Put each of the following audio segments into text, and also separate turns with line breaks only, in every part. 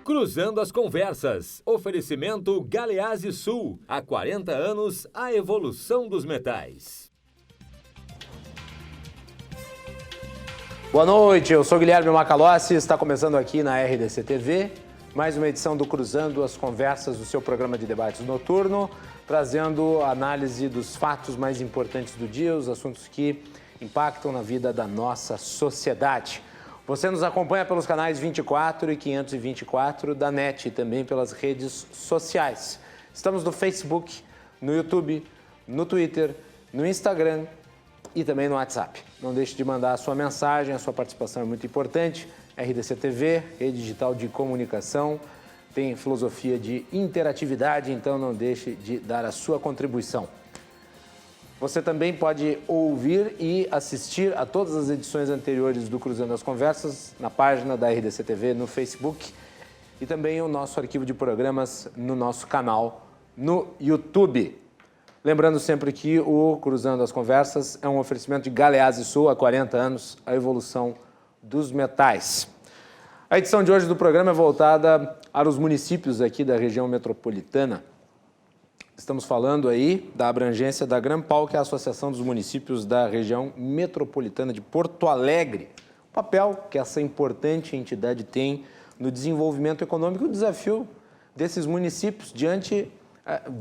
Cruzando as Conversas. Oferecimento Galeazzi Sul. Há 40 anos, a evolução dos metais.
Boa noite, eu sou Guilherme Macalossi, está começando aqui na RDC TV, mais uma edição do Cruzando as Conversas, do seu programa de debates noturno, trazendo a análise dos fatos mais importantes do dia, os assuntos que impactam na vida da nossa sociedade. Você nos acompanha pelos canais 24 e 524 da NET e também pelas redes sociais. Estamos no Facebook, no YouTube, no Twitter, no Instagram e também no WhatsApp. Não deixe de mandar a sua mensagem, a sua participação é muito importante. RDC TV, Rede Digital de Comunicação, tem filosofia de interatividade, então não deixe de dar a sua contribuição. Você também pode ouvir e assistir a todas as edições anteriores do Cruzando as Conversas na página da RDC TV no Facebook e também o nosso arquivo de programas no nosso canal no YouTube. Lembrando sempre que o Cruzando as Conversas é um oferecimento de Galeazzi Sul, há 40 anos, a evolução dos metais. A edição de hoje do programa é voltada para os municípios aqui da região metropolitana. Estamos falando aí da abrangência da Grampal, que é a Associação dos Municípios da Região Metropolitana de Porto Alegre. O papel que essa importante entidade tem no desenvolvimento econômico e o desafio desses municípios diante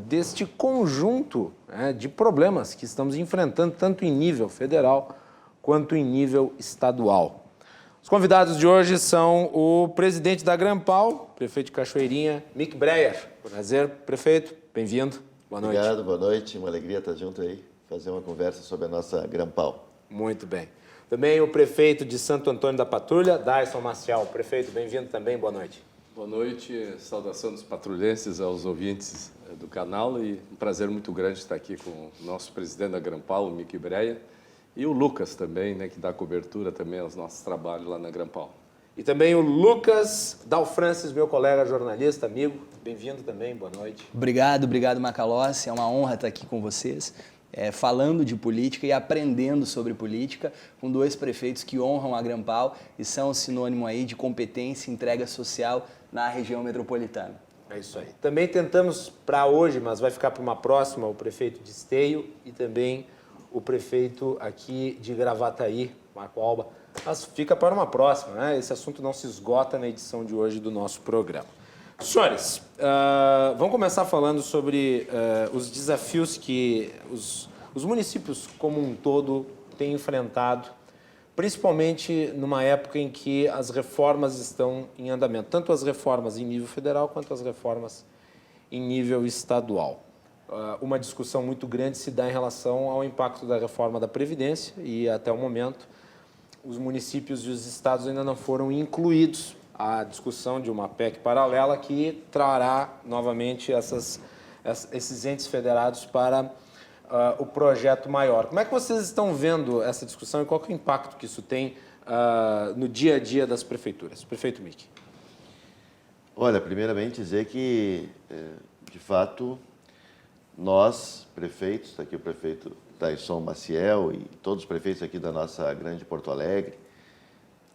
deste conjunto de problemas que estamos enfrentando, tanto em nível federal quanto em nível estadual. Os convidados de hoje são o presidente da Grampal, prefeito de Cachoeirinha, Mick Breyer. Prazer, prefeito. Bem-vindo. Boa noite.
Obrigado, boa noite. Uma alegria estar junto aí, fazer uma conversa sobre a nossa Grampal.
Muito bem. Também o prefeito de Santo Antônio da Patrulha, Daison Maciel. Prefeito, bem-vindo também. Boa noite.
Boa noite. Saudação dos patrulhenses aos ouvintes do canal e um prazer muito grande estar aqui com o nosso presidente da Grampal, o Mick Breyer, e o Lucas também, que dá cobertura também aos nossos trabalhos lá na Grampal.
E também o Lucas Dalfrancis, meu colega jornalista, amigo. Bem-vindo também, boa noite.
Obrigado Macalossi. É uma honra estar aqui com vocês, falando de política e aprendendo sobre política com dois prefeitos que honram a Grampal e são sinônimo aí de competência e entrega social na região metropolitana.
É isso aí. Também tentamos para hoje, mas vai ficar para uma próxima, o prefeito de Esteio e também o prefeito aqui de Gravataí, Marco Alba. Mas fica para uma próxima, né? Esse assunto não se esgota na edição de hoje do nosso programa. Senhores, vamos começar falando sobre os desafios que os municípios como um todo têm enfrentado, principalmente numa época em que as reformas estão em andamento, tanto as reformas em nível federal quanto as reformas em nível estadual. Uma discussão muito grande se dá em relação ao impacto da reforma da Previdência e, até o momento, os municípios e os estados ainda não foram incluídos à discussão de uma PEC paralela que trará novamente esses entes federados para o projeto maior. Como é que vocês estão vendo essa discussão e qual que é o impacto que isso tem no dia a dia das prefeituras? Prefeito Mick.
Olha, primeiramente dizer que, de fato, nós, prefeitos, está aqui o prefeito Daison Maciel e todos os prefeitos aqui da nossa grande Porto Alegre,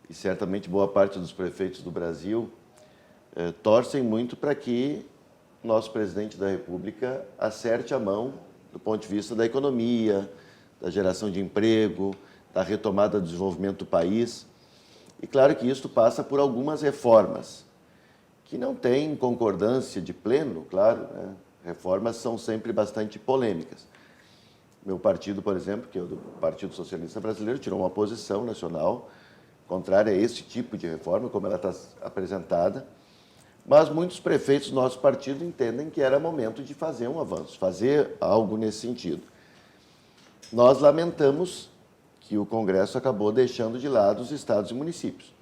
e certamente boa parte dos prefeitos do Brasil, torcem muito para que nosso presidente da República acerte a mão do ponto de vista da economia, da geração de emprego, da retomada do desenvolvimento do país. E claro que isso passa por algumas reformas, que não têm concordância de pleno, claro, né? Reformas são sempre bastante polêmicas. Meu partido, por exemplo, que é o do Partido Socialista Brasileiro, tirou uma posição nacional contrária a esse tipo de reforma, como ela está apresentada, mas muitos prefeitos do nosso partido entendem que era momento de fazer um avanço, fazer algo nesse sentido. Nós lamentamos que o Congresso acabou deixando de lado os estados e municípios.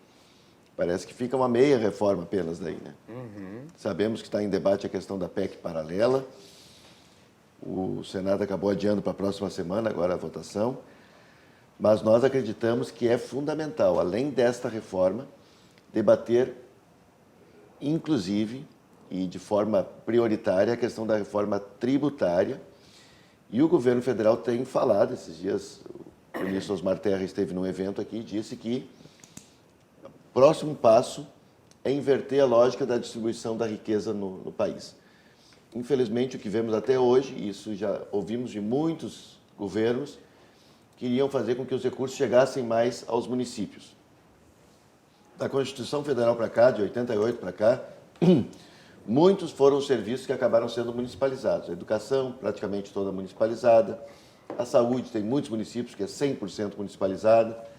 Parece que fica uma meia reforma apenas daí, né? Sabemos que está em debate a questão da PEC paralela. O Senado acabou adiando para a próxima semana, agora a votação. Mas nós acreditamos que é fundamental, além desta reforma, debater, inclusive, e de forma prioritária, a questão da reforma tributária. E o governo federal tem falado, esses dias, o ministro Osmar Terra esteve num evento aqui e disse que o próximo passo é inverter a lógica da distribuição da riqueza no país. Infelizmente, o que vemos até hoje, e isso já ouvimos de muitos governos, queriam fazer com que os recursos chegassem mais aos municípios. Da Constituição Federal para cá, de 88 para cá, muitos foram os serviços que acabaram sendo municipalizados. A educação, praticamente toda municipalizada. A saúde, tem muitos municípios que é 100% municipalizada.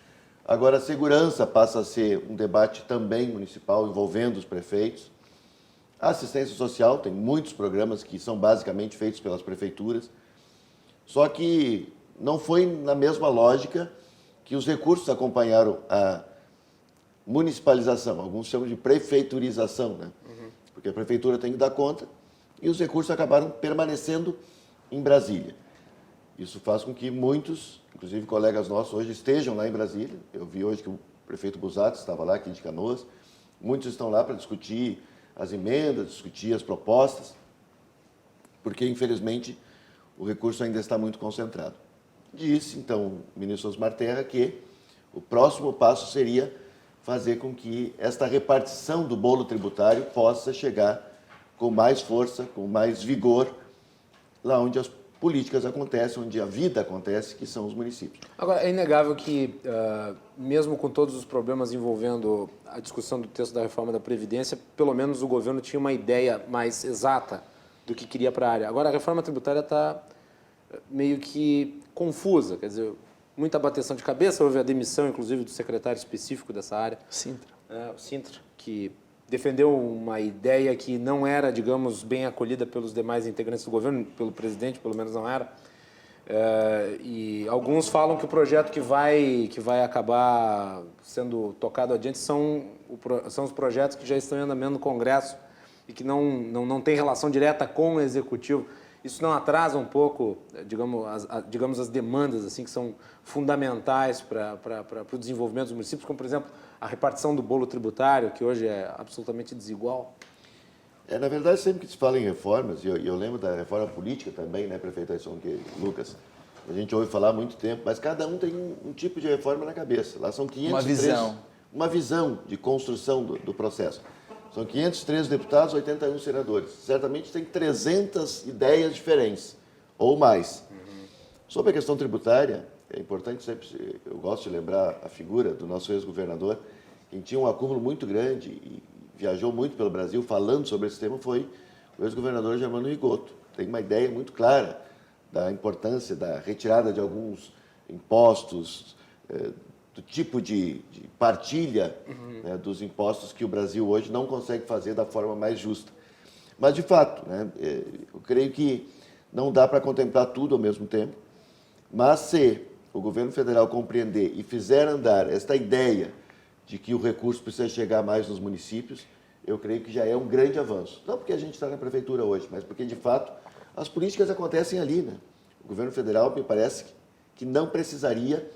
Agora, a segurança passa a ser um debate também municipal, envolvendo os prefeitos. A assistência social, tem muitos programas que são basicamente feitos pelas prefeituras. Só que não foi na mesma lógica que os recursos acompanharam a municipalização. Alguns chamam de prefeiturização, né? Porque a prefeitura tem que dar conta e os recursos acabaram permanecendo em Brasília. Isso faz com que muitos, inclusive colegas nossos, hoje estejam lá em Brasília. Eu vi hoje que o prefeito Busato estava lá, aqui de Canoas. Muitos estão lá para discutir as emendas, discutir as propostas, porque, infelizmente, o recurso ainda está muito concentrado. Disse, então, o ministro Osmar Terra que o próximo passo seria fazer com que esta repartição do bolo tributário possa chegar com mais força, com mais vigor, lá onde as políticas acontecem, onde a vida acontece, que são os municípios.
Agora, é inegável que, mesmo com todos os problemas envolvendo a discussão do texto da reforma da Previdência, pelo menos o governo tinha uma ideia mais exata do que queria para a área. Agora, a reforma tributária está meio que confusa, quer dizer, muita bateção de cabeça, houve a demissão, inclusive, do secretário específico dessa área.
Sintra.
O Sintra, que defendeu uma ideia que não era, digamos, bem acolhida pelos demais integrantes do governo, pelo presidente, pelo menos não era. E alguns falam que o projeto que vai acabar sendo tocado adiante são os projetos que já estão em andamento no Congresso e que não tem relação direta com o Executivo. Isso não atrasa um pouco, digamos, as demandas assim, que são fundamentais para o desenvolvimento dos municípios, como, por exemplo, a repartição do bolo tributário, que hoje é absolutamente desigual?
Na verdade, sempre que se fala em reformas, e eu lembro da reforma política também, né, prefeito Aisson, Lucas, a gente ouve falar há muito tempo, mas cada um tem um tipo de reforma na cabeça. Lá são 503... Uma visão de construção do processo. São 513 deputados, 81 senadores. Certamente tem 300 ideias diferentes, ou mais. Sobre a questão tributária, é importante sempre, eu gosto de lembrar a figura do nosso ex-governador, quem tinha um acúmulo muito grande e viajou muito pelo Brasil falando sobre esse tema, foi o ex-governador Germano Rigoto. Tem uma ideia muito clara da importância da retirada de alguns impostos, do tipo de partilha, né, dos impostos que o Brasil hoje não consegue fazer da forma mais justa. Mas, de fato, né, eu creio que não dá para contemplar tudo ao mesmo tempo, mas se o governo federal compreender e fizer andar esta ideia de que o recurso precisa chegar mais nos municípios, eu creio que já é um grande avanço. Não porque a gente está na prefeitura hoje, mas porque, de fato, as políticas acontecem ali, né? O governo federal, me parece que não precisaria,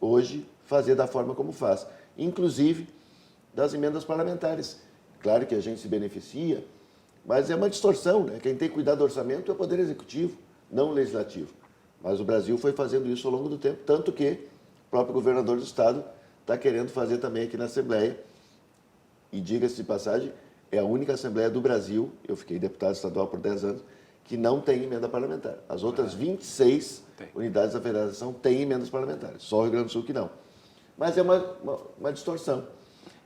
hoje, fazer da forma como faz, inclusive das emendas parlamentares. Claro que a gente se beneficia, mas é uma distorção, né? Quem tem que cuidar do orçamento é o Poder Executivo, não o Legislativo. Mas o Brasil foi fazendo isso ao longo do tempo, tanto que o próprio governador do Estado está querendo fazer também aqui na Assembleia. E, diga-se de passagem, é a única Assembleia do Brasil, eu fiquei deputado estadual por 10 anos, que não tem emenda parlamentar. As outras 26 unidades da federação têm emendas parlamentares, só o Rio Grande do Sul que não. Mas é uma distorção.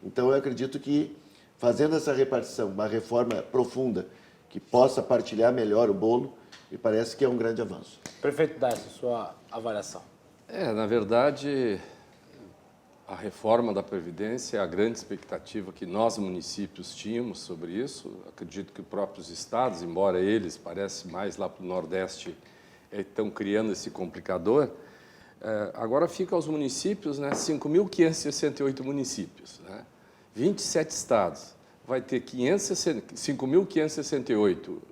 Então, eu acredito que, fazendo essa repartição, uma reforma profunda, que possa partilhar melhor o bolo, me parece que é um grande avanço.
Prefeito Dácio, sua avaliação.
Na verdade, a reforma da Previdência é a grande expectativa que nós, municípios, tínhamos sobre isso. Acredito que os próprios estados, embora eles, parece mais lá para o Nordeste, estão criando esse complicador. Agora fica aos municípios, né, 5.568 municípios, né, 27 estados. Vai ter 5.568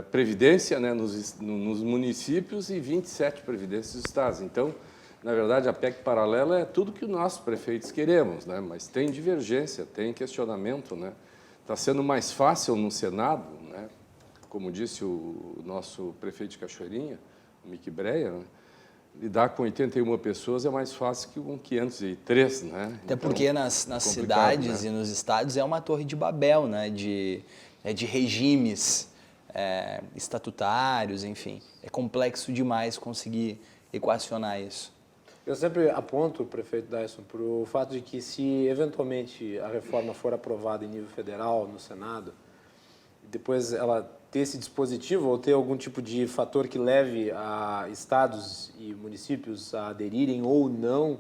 previdência, né, nos municípios e 27 previdências dos estados. Então, na verdade, a PEC paralela é tudo que nós, prefeitos, queremos, né, mas tem divergência, tem questionamento. Né. Está sendo mais fácil no Senado, né, como disse o nosso prefeito de Cachoeirinha, o Mickey Breia, né, lidar com 81 pessoas é mais fácil que com 503, né?
Até porque nas cidades, né, e nos estados é uma torre de Babel, né? De regimes estatutários, enfim. É complexo demais conseguir equacionar isso.
Eu sempre aponto, prefeito Dyson, para o fato de que se eventualmente a reforma for aprovada em nível federal, no Senado, depois ela ter esse dispositivo ou ter algum tipo de fator que leve a estados e municípios a aderirem ou não,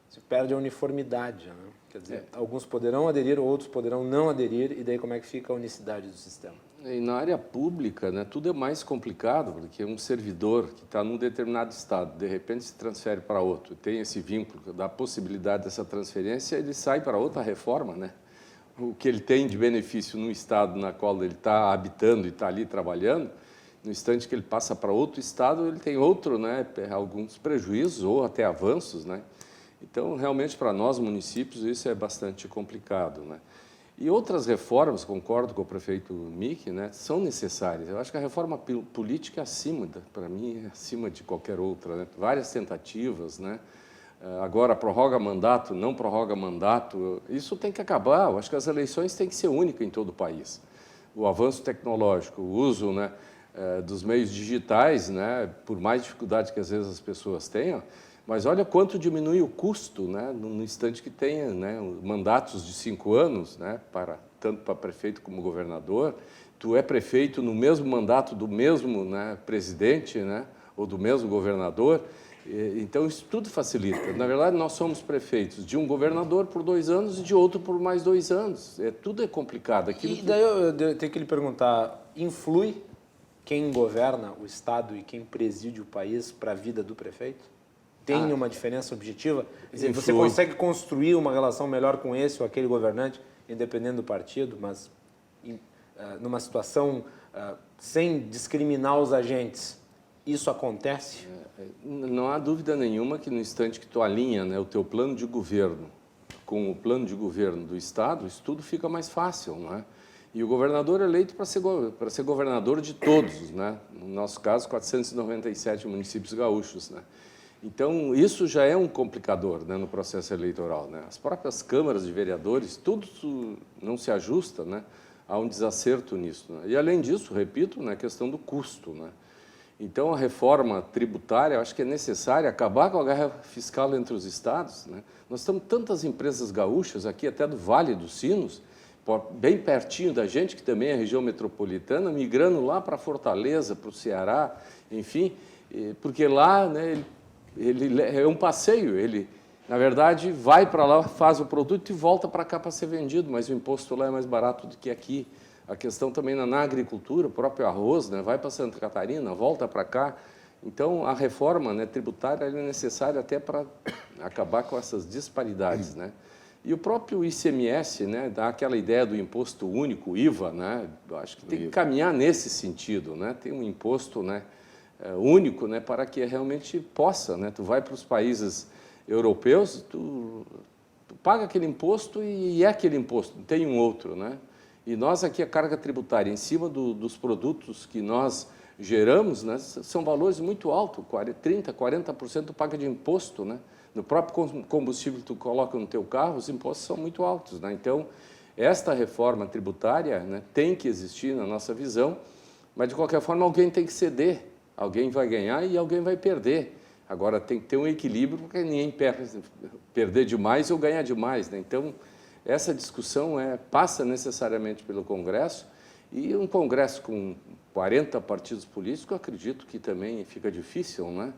se perde a uniformidade, né? Quer dizer, alguns poderão aderir, outros poderão não aderir, e daí como é que fica a unicidade do sistema?
E na área pública, né, tudo é mais complicado, porque um servidor que está num determinado estado, de repente se transfere para outro, tem esse vínculo da possibilidade dessa transferência, ele sai para outra reforma, né? O que ele tem de benefício no estado na qual ele está habitando e está ali trabalhando, no instante que ele passa para outro estado, ele tem outro, né, alguns prejuízos ou até avanços, né? Então, realmente, para nós, municípios, isso é bastante complicado, né? E outras reformas, concordo com o prefeito Mick, né, são necessárias. Eu acho que a reforma política é acima, para mim, é acima de qualquer outra, né? Várias tentativas, né? Agora, prorroga mandato, não prorroga mandato, isso tem que acabar. Eu acho que as eleições têm que ser únicas em todo o país. O avanço tecnológico, o uso, né, dos meios digitais, né, por mais dificuldade que às vezes as pessoas tenham, mas olha quanto diminui o custo, né, no instante que tenha, né, mandatos de 5 anos, né, tanto para prefeito como governador. Tu é prefeito no mesmo mandato do mesmo, né, presidente, né, ou do mesmo governador. Então, isso tudo facilita. Na verdade, nós somos prefeitos de um governador por 2 anos e de outro por mais 2 anos. Tudo é complicado.
E daí eu tenho que lhe perguntar, influi quem governa o Estado e quem preside o país para a vida do prefeito? Tem uma diferença objetiva? Quer dizer, você consegue construir uma relação melhor com esse ou aquele governante, independente do partido, mas numa situação sem discriminar os agentes, isso acontece?
Não há dúvida nenhuma que no instante que tu alinha, né, o teu plano de governo com o plano de governo do Estado, isso tudo fica mais fácil, não é? E o governador é eleito para ser governador de todos, né? No nosso caso, 497 municípios gaúchos, né? Então, isso já é um complicador, né, no processo eleitoral, né? As próprias câmaras de vereadores, tudo não se ajusta, né? Há um desacerto nisso, né? E, além disso, repito, né, a questão do custo, né? Então, a reforma tributária, eu acho que é necessária acabar com a guerra fiscal entre os estados, né? Nós temos tantas empresas gaúchas aqui, até do Vale dos Sinos, bem pertinho da gente, que também é região metropolitana, migrando lá para Fortaleza, para o Ceará, enfim, porque lá, né, ele é um passeio, ele, na verdade, vai para lá, faz o produto e volta para cá para ser vendido, mas o imposto lá é mais barato do que aqui. A questão também na agricultura, o próprio arroz, né, vai para Santa Catarina, volta para cá. Então, a reforma, né, tributária é necessária até para acabar com essas disparidades, né? E o próprio ICMS, né, dá aquela ideia do imposto único, IVA, né? Eu acho que tem que caminhar nesse sentido, né? Tem um imposto, né, único, né, para que realmente possa, né? Tu vai para os países europeus, tu paga aquele imposto e é aquele imposto, não tem um outro, né? E nós aqui, a carga tributária em cima dos produtos que nós geramos, né, são valores muito altos, 30%, 40% tu paga de imposto, né? No próprio combustível que tu coloca no teu carro, os impostos são muito altos, né? Então, esta reforma tributária, né, tem que existir na nossa visão, mas, de qualquer forma, alguém tem que ceder. Alguém vai ganhar e alguém vai perder. Agora, tem que ter um equilíbrio, porque ninguém perder demais ou ganhar demais, né? Então, essa discussão passa necessariamente pelo Congresso, e um Congresso com 40 partidos políticos, eu acredito que também fica difícil, né?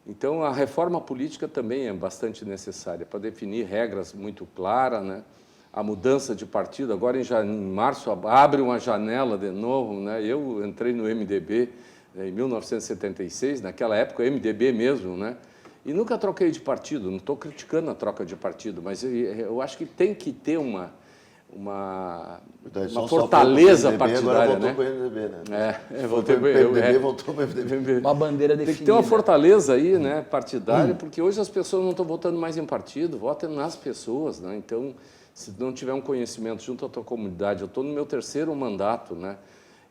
Então, a reforma política também é bastante necessária para definir regras muito claras, né? A mudança de partido, agora em março abre uma janela de novo, né? Eu entrei no MDB em 1976, naquela época, MDB mesmo, né? E nunca troquei de partido, não estou criticando a troca de partido, mas eu acho que tem que ter uma fortaleza partidária,
agora voltou, né? Para o MDB, né?
Voltei para o MDB,
voltou para o MDB.
Uma bandeira definida.
Tem que ter uma fortaleza aí, né, partidária, porque hoje as pessoas não estão votando mais em partido, votam nas pessoas, né? Então, se não tiver um conhecimento junto à tua comunidade, eu estou no meu 3º mandato, né?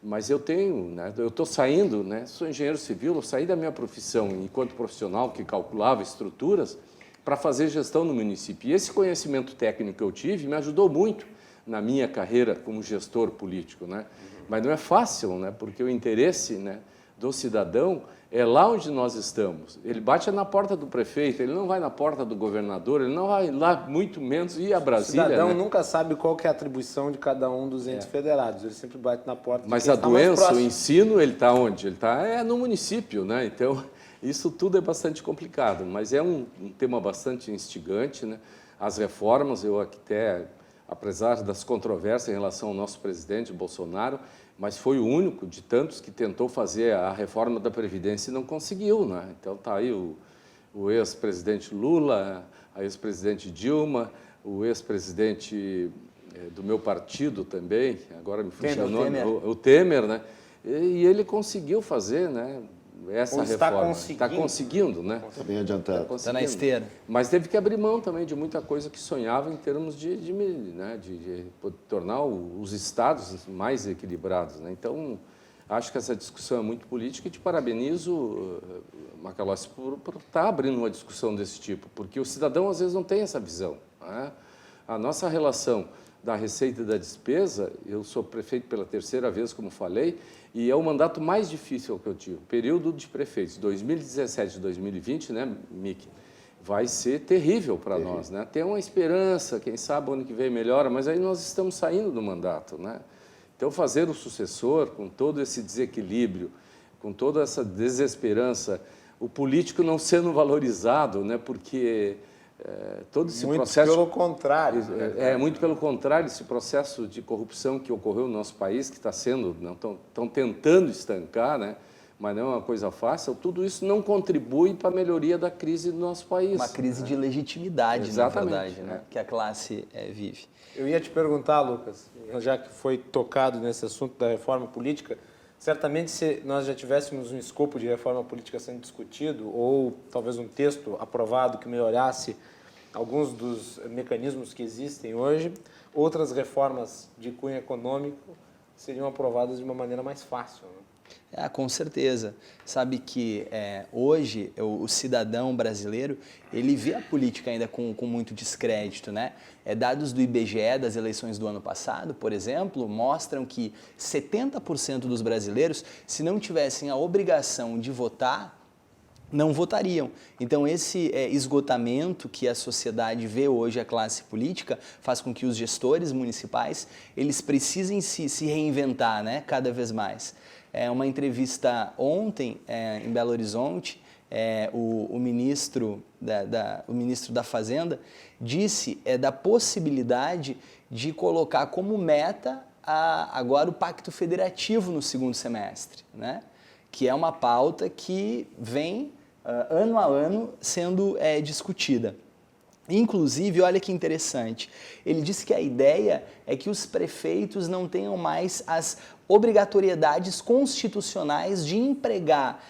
Mas eu tenho, né, eu estou saindo, né, sou engenheiro civil, eu saí da minha profissão enquanto profissional que calculava estruturas para fazer gestão no município. E esse conhecimento técnico que eu tive me ajudou muito na minha carreira como gestor político, né? Mas não é fácil, né, porque o interesse, né, do cidadão é lá onde nós estamos. Ele bate na porta do prefeito, ele não vai na porta do governador, ele não vai lá, muito menos ir a Brasília.
O cidadão
né?
nunca sabe qual que é a atribuição de cada um dos entes federados. Ele sempre bate na porta de
Mas
quem
a
está mais
doença, o
próximo.
ensino, ele está onde? Ele está no município, né? Então, isso tudo é bastante complicado, mas é um tema bastante instigante, né? As reformas, eu até, apesar das controvérsias em relação ao nosso presidente Bolsonaro, mas foi o único de tantos que tentou fazer a reforma da Previdência e não conseguiu, né? Então, está aí o ex-presidente Lula, a ex-presidente Dilma, o ex-presidente do meu partido também, agora me fugiu o nome, o Temer, né? E ele conseguiu fazer, né, essa reforma. Está conseguindo, né?
Está bem adiantado.
Está na esteira.
Mas teve que abrir mão também de muita coisa que sonhava em termos de tornar os estados mais equilibrados, né? Então, acho que essa discussão é muito política e te parabenizo, Macalossi, por estar abrindo uma discussão desse tipo, porque o cidadão às vezes não tem essa visão, né? A nossa relação da receita e da despesa, eu sou prefeito pela terceira vez, como falei, e é o mandato mais difícil que eu tive. Período de prefeitos, 2017 e 2020, né, Mickey, vai ser terrível para nós, né? Tem uma esperança, quem sabe o ano que vem melhora, mas aí nós estamos saindo do mandato, né? Então, fazer o sucessor, com todo esse desequilíbrio, com toda essa desesperança, o político não sendo valorizado, né? Porque todo esse processo...
Muito pelo contrário.
Muito pelo contrário, esse processo de corrupção que ocorreu no nosso país, que está sendo, estão tentando estancar, né? Mas não é uma coisa fácil, tudo isso não contribui para a melhoria da crise do nosso país.
Uma crise de legitimidade,
Exatamente,
na verdade, né? Que a classe vive.
Eu ia te perguntar, Lucas, já que foi tocado nesse assunto da reforma política, certamente se nós já tivéssemos um escopo de reforma política sendo discutido, ou talvez um texto aprovado que melhorasse alguns dos mecanismos que existem hoje, outras reformas de cunho econômico seriam aprovadas de uma maneira mais fácil, né?
Com certeza. Sabe que hoje o cidadão brasileiro, ele vê a política ainda com muito descrédito, né? Dados do IBGE das eleições do ano passado, por exemplo, mostram que 70% dos brasileiros, se não tivessem a obrigação de votar, não votariam. Então, esse esgotamento que a sociedade vê hoje, a classe política, faz com que os gestores municipais, eles precisem se reinventar, né, cada vez mais. Uma entrevista ontem em Belo Horizonte, o ministro da Fazenda disse da possibilidade de colocar como meta agora o Pacto Federativo no segundo semestre, né? Que é uma pauta que vem ano a ano sendo discutida. Inclusive, olha que interessante, ele disse que a ideia é que os prefeitos não tenham mais as obrigatoriedades constitucionais de empregar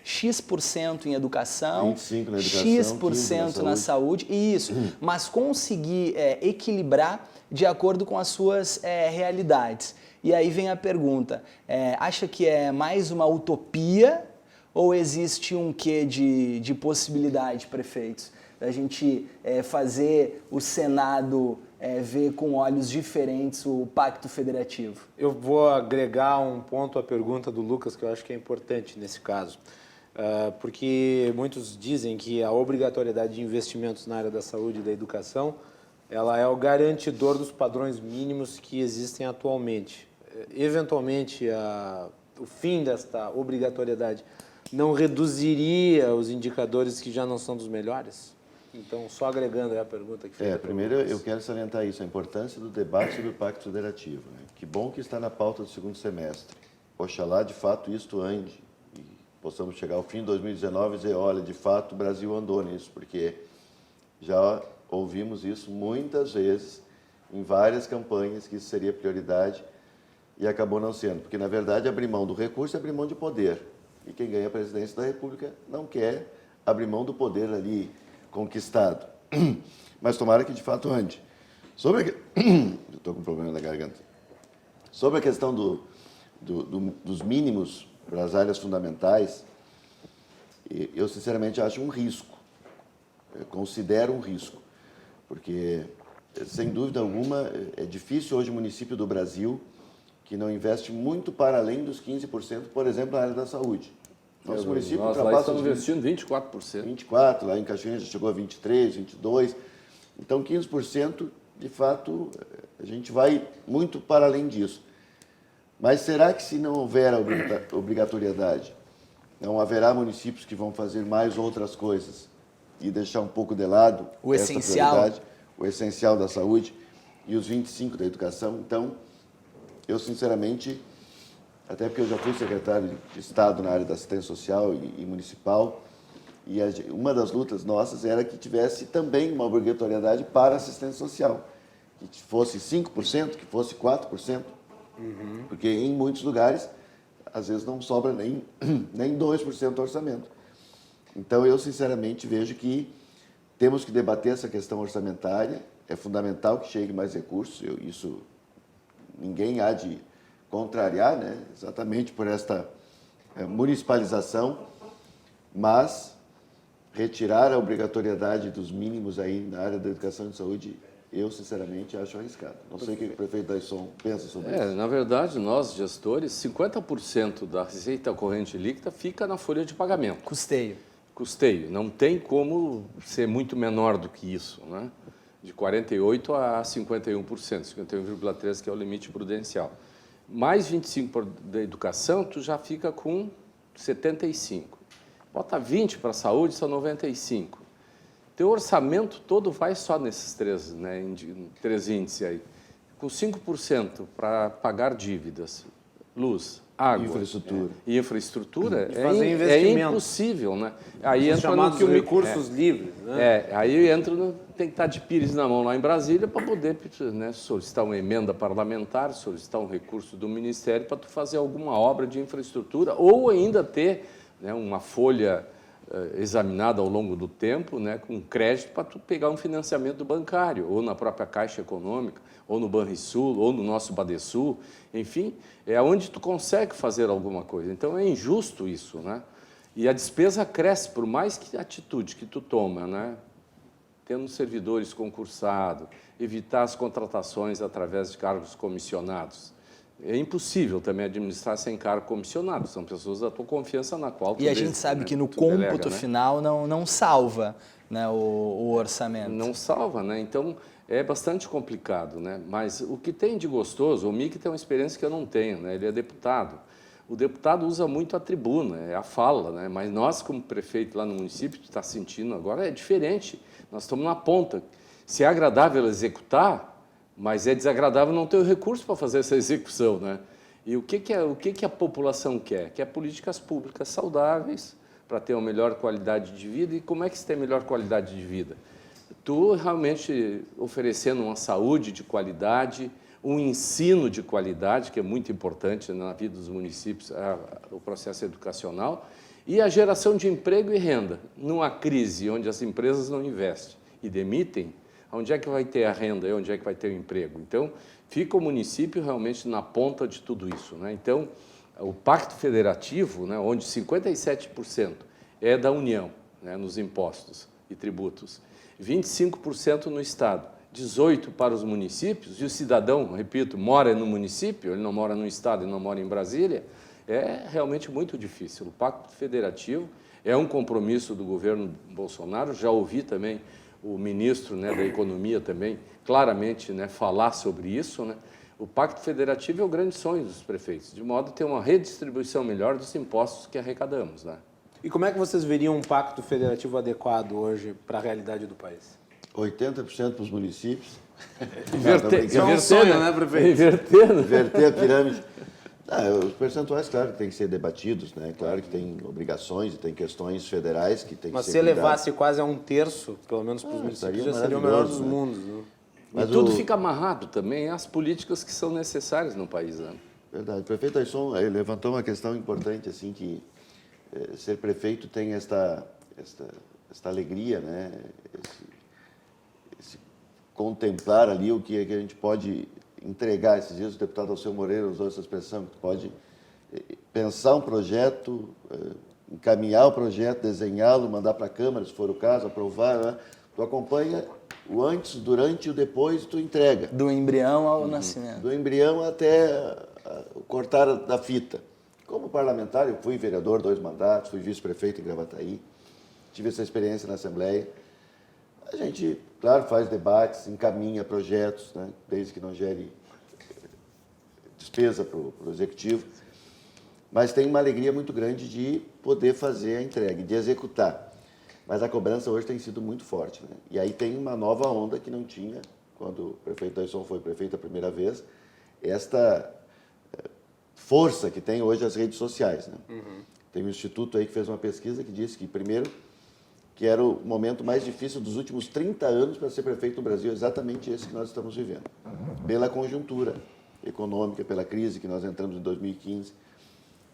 X% em educação,
25% na educação,
X% na saúde, isso, mas conseguir equilibrar de acordo com as suas realidades. E aí vem a pergunta, acha que é mais uma utopia ou existe um quê de possibilidade, prefeitos? Da gente fazer o Senado ver com olhos diferentes o Pacto Federativo?
Eu vou agregar um ponto à pergunta do Lucas que eu acho que é importante nesse caso, porque muitos dizem que a obrigatoriedade de investimentos na área da saúde e da educação, ela é o garantidor dos padrões mínimos que existem atualmente. Eventualmente, o fim desta obrigatoriedade não reduziria os indicadores que já não são dos melhores? Então, só agregando a pergunta que fez.
Primeiro eu quero salientar isso, a importância do debate sobre o Pacto Federativo, né? Que bom que está na pauta do segundo semestre. Oxalá, de fato, isto ande e possamos chegar ao fim de 2019 e dizer, olha, de fato, o Brasil andou nisso, porque já ouvimos isso muitas vezes em várias campanhas que isso seria prioridade e acabou não sendo, porque, na verdade, abrir mão do recurso é abrir mão de poder. E quem ganha a presidência da República não quer abrir mão do poder ali conquistado. Mas tomara que de fato ande. Estou com problema na garganta. Sobre a questão dos mínimos para as áreas fundamentais, eu sinceramente acho um risco. Eu considero um risco, porque, sem dúvida alguma, é difícil hoje o município do Brasil que não investe muito para além dos 15%, por exemplo, na área da saúde. Nosso município
nós lá
ultrapassa
estamos
os
investindo 24%.
24%, lá em Caxias já chegou a 23%, 22%. Então, 15%, de fato, a gente vai muito para além disso. Mas será que se não houver a obrigatoriedade, não haverá municípios que vão fazer mais outras coisas e deixar um pouco de lado
o
essa
essencial,
prioridade, o essencial da saúde e os 25% da educação? Então, eu sinceramente, até porque eu já fui secretário de Estado na área da assistência social e municipal, e uma das lutas nossas era que tivesse também uma obrigatoriedade para a assistência social, que fosse 5%, que fosse 4%, porque em muitos lugares, às vezes, não sobra nem 2% do orçamento. Então, eu sinceramente vejo que temos que debater essa questão orçamentária, é fundamental que chegue mais recursos, isso ninguém há de contrariar, né? Exatamente por esta municipalização, mas retirar a obrigatoriedade dos mínimos aí na área da educação e de saúde, eu sinceramente acho arriscado. Não sei o que o prefeito Daisson pensa sobre isso.
Na verdade, nós, gestores, 50% da receita corrente líquida fica na folha de pagamento. Custeio. Não tem como ser muito menor do que isso, né? De 48% a 51%, 51,3% que é o limite prudencial. Mais 25% da educação, tu já fica com 75%. Bota 20% para a saúde, são 95%. Teu orçamento todo vai só nesses três índices aí. Com 5% para pagar dívidas, luz, água e infraestrutura, é impossível, né? Aí
os
entra
chamados
no que
recursos livres, né?
Aí entra tem que estar de pires na mão lá em Brasília para poder, né, solicitar uma emenda parlamentar, solicitar um recurso do Ministério para tu fazer alguma obra de infraestrutura ou ainda ter, né, uma folha examinada ao longo do tempo, né, com crédito para tu pegar um financiamento bancário, ou na própria Caixa Econômica, ou no Banrisul, ou no nosso Badesul, enfim, é onde tu consegue fazer alguma coisa. Então é injusto isso, né? E a despesa cresce, por mais que a atitude que tu toma, né, tendo servidores concursados, evitar as contratações através de cargos comissionados. É impossível também administrar sem cargo comissionado, são pessoas da tua confiança na qual tu
E a gente sabe que no cômputo final não salva, né, o orçamento.
Não salva, né? Então é bastante complicado, né? Mas o que tem de gostoso, o Mickey tem uma experiência que eu não tenho, né? Ele é deputado. O deputado usa muito a tribuna, é a fala, né? Mas nós, como prefeito lá no município, tu está sentindo agora, é diferente. Nós estamos na ponta. Se é agradável executar, mas é desagradável não ter o recurso para fazer essa execução, né? E o que a população quer? Quer políticas públicas saudáveis para ter uma melhor qualidade de vida. E como é que se tem melhor qualidade de vida? Tu realmente oferecendo uma saúde de qualidade, um ensino de qualidade, que é muito importante na vida dos municípios, o processo educacional, e a geração de emprego e renda. Numa crise onde as empresas não investem e demitem, onde é que vai ter a renda e onde é que vai ter o emprego? Então, fica o município realmente na ponta de tudo isso, né? Então, o Pacto Federativo, né, onde 57% é da União, né, nos impostos e tributos, 25% no Estado, 18% para os municípios, e o cidadão, repito, mora no município, ele não mora no Estado, ele não mora em Brasília, é realmente muito difícil. O Pacto Federativo é um compromisso do governo Bolsonaro, já ouvi também o ministro, né, da Economia também claramente, né, falar sobre isso, né? O Pacto Federativo é o grande sonho dos prefeitos, de modo a ter uma redistribuição melhor dos impostos que arrecadamos, né?
E como é que vocês veriam um pacto federativo adequado hoje para a realidade do país?
80% para os municípios.
Inverter,
é um sonho, né, prefeito?
Inverter a pirâmide. Os percentuais, claro, que têm que ser debatidos, né? Claro que tem obrigações e tem questões federais que tem que ser
Mas se
cuidadas.
elevasse quase a 1/3, pelo menos para os municípios, já seria o melhor dos mundos, né?
Mas e tudo fica amarrado também às políticas que são necessárias no país, né?
Verdade. O prefeito Daisson levantou uma questão importante, assim, que ser prefeito tem esta alegria, né? Esse contemplar ali o que a gente pode entregar. Esses dias o deputado Alceu Moreira usou essa expressão, que pode pensar um projeto, encaminhar o projeto, desenhá-lo, mandar para a Câmara, se for o caso, aprovar, né? Tu acompanha o antes, durante e o depois, tu entrega.
Do embrião ao nascimento.
Do embrião até o cortar da fita. Como parlamentar, eu fui vereador 2 mandatos, fui vice-prefeito em Gravataí, tive essa experiência na Assembleia. A gente, claro, faz debates, encaminha projetos, né, desde que não gere despesa para o Executivo, mas tem uma alegria muito grande de poder fazer a entrega, de executar. Mas a cobrança hoje tem sido muito forte, né? E aí tem uma nova onda que não tinha quando o prefeito Taisson foi prefeito a primeira vez, esta força que tem hoje as redes sociais, né? Tem um instituto aí que fez uma pesquisa que disse que, primeiro, que era o momento mais difícil dos últimos 30 anos para ser prefeito no Brasil, exatamente esse que nós estamos vivendo. Pela conjuntura econômica, pela crise que nós entramos em 2015.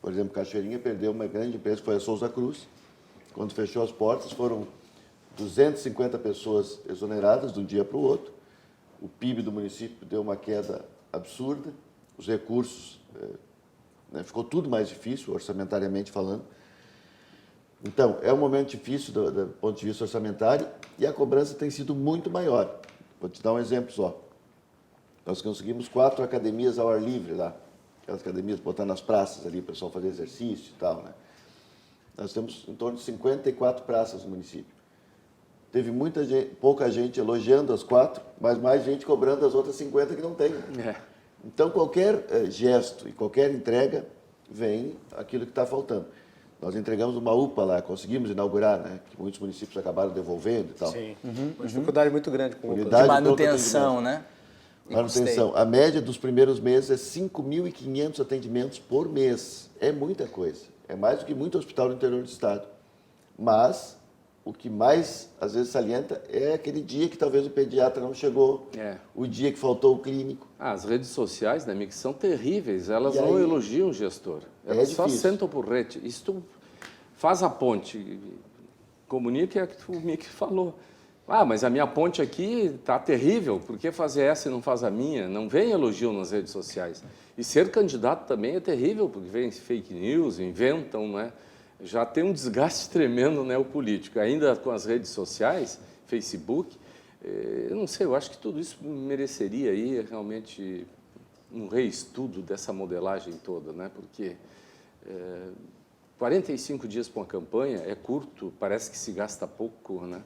Por exemplo, Cachoeirinha perdeu uma grande empresa, que foi a Souza Cruz. Quando fechou as portas, foram 250 pessoas exoneradas de um dia para o outro. O PIB do município deu uma queda absurda, os recursos, ficou tudo mais difícil, orçamentariamente falando. Então, é um momento difícil do ponto de vista orçamentário e a cobrança tem sido muito maior. Vou te dar um exemplo só. Nós conseguimos 4 academias ao ar livre lá, aquelas academias botar nas praças ali, o pessoal fazer exercício e tal, né? Nós temos em torno de 54 praças no município. Teve pouca gente elogiando as 4, mas mais gente cobrando as outras 50 que não tem. Então, qualquer gesto e qualquer entrega vem aquilo que está faltando. Nós entregamos uma UPA lá, conseguimos inaugurar, né? Que muitos municípios acabaram devolvendo e tal.
Sim. Uma dificuldade muito grande com
Unidade
de manutenção, né?
Manutenção. A média dos primeiros meses é 5.500 atendimentos por mês. É muita coisa. É mais do que muito hospital no interior do estado. Mas o que mais, às vezes, salienta é aquele dia que talvez o pediatra não chegou, o dia que faltou o clínico.
As redes sociais, né, Mick, são terríveis. Elas não elogiam o gestor. Elas só sentam por rede. Isso faz a ponte. Comunica o que o Mick falou. Mas a minha ponte aqui está terrível, por que fazer essa e não faz a minha? Não vem elogio nas redes sociais. E ser candidato também é terrível, porque vem fake news, inventam, né? Já tem um desgaste tremendo, né, o político. Ainda com as redes sociais, Facebook, eu não sei, eu acho que tudo isso mereceria aí realmente um reestudo dessa modelagem toda, né? Porque 45 dias para uma campanha é curto, parece que se gasta pouco, né?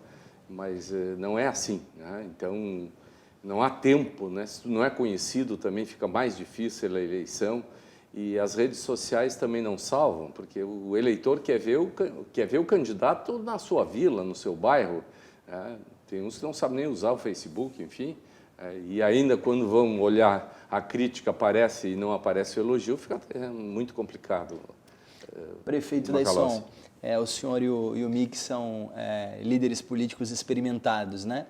Mas não é assim, né? Então, não há tempo, né? Se não é conhecido, também fica mais difícil a eleição. E as redes sociais também não salvam, porque o eleitor quer ver o candidato na sua vila, no seu bairro. Né? Tem uns que não sabem nem usar o Facebook, enfim. E ainda quando vão olhar a crítica aparece e não aparece o elogio, fica muito complicado.
Prefeito Taisson, o senhor e o Mick são líderes políticos experimentados, né?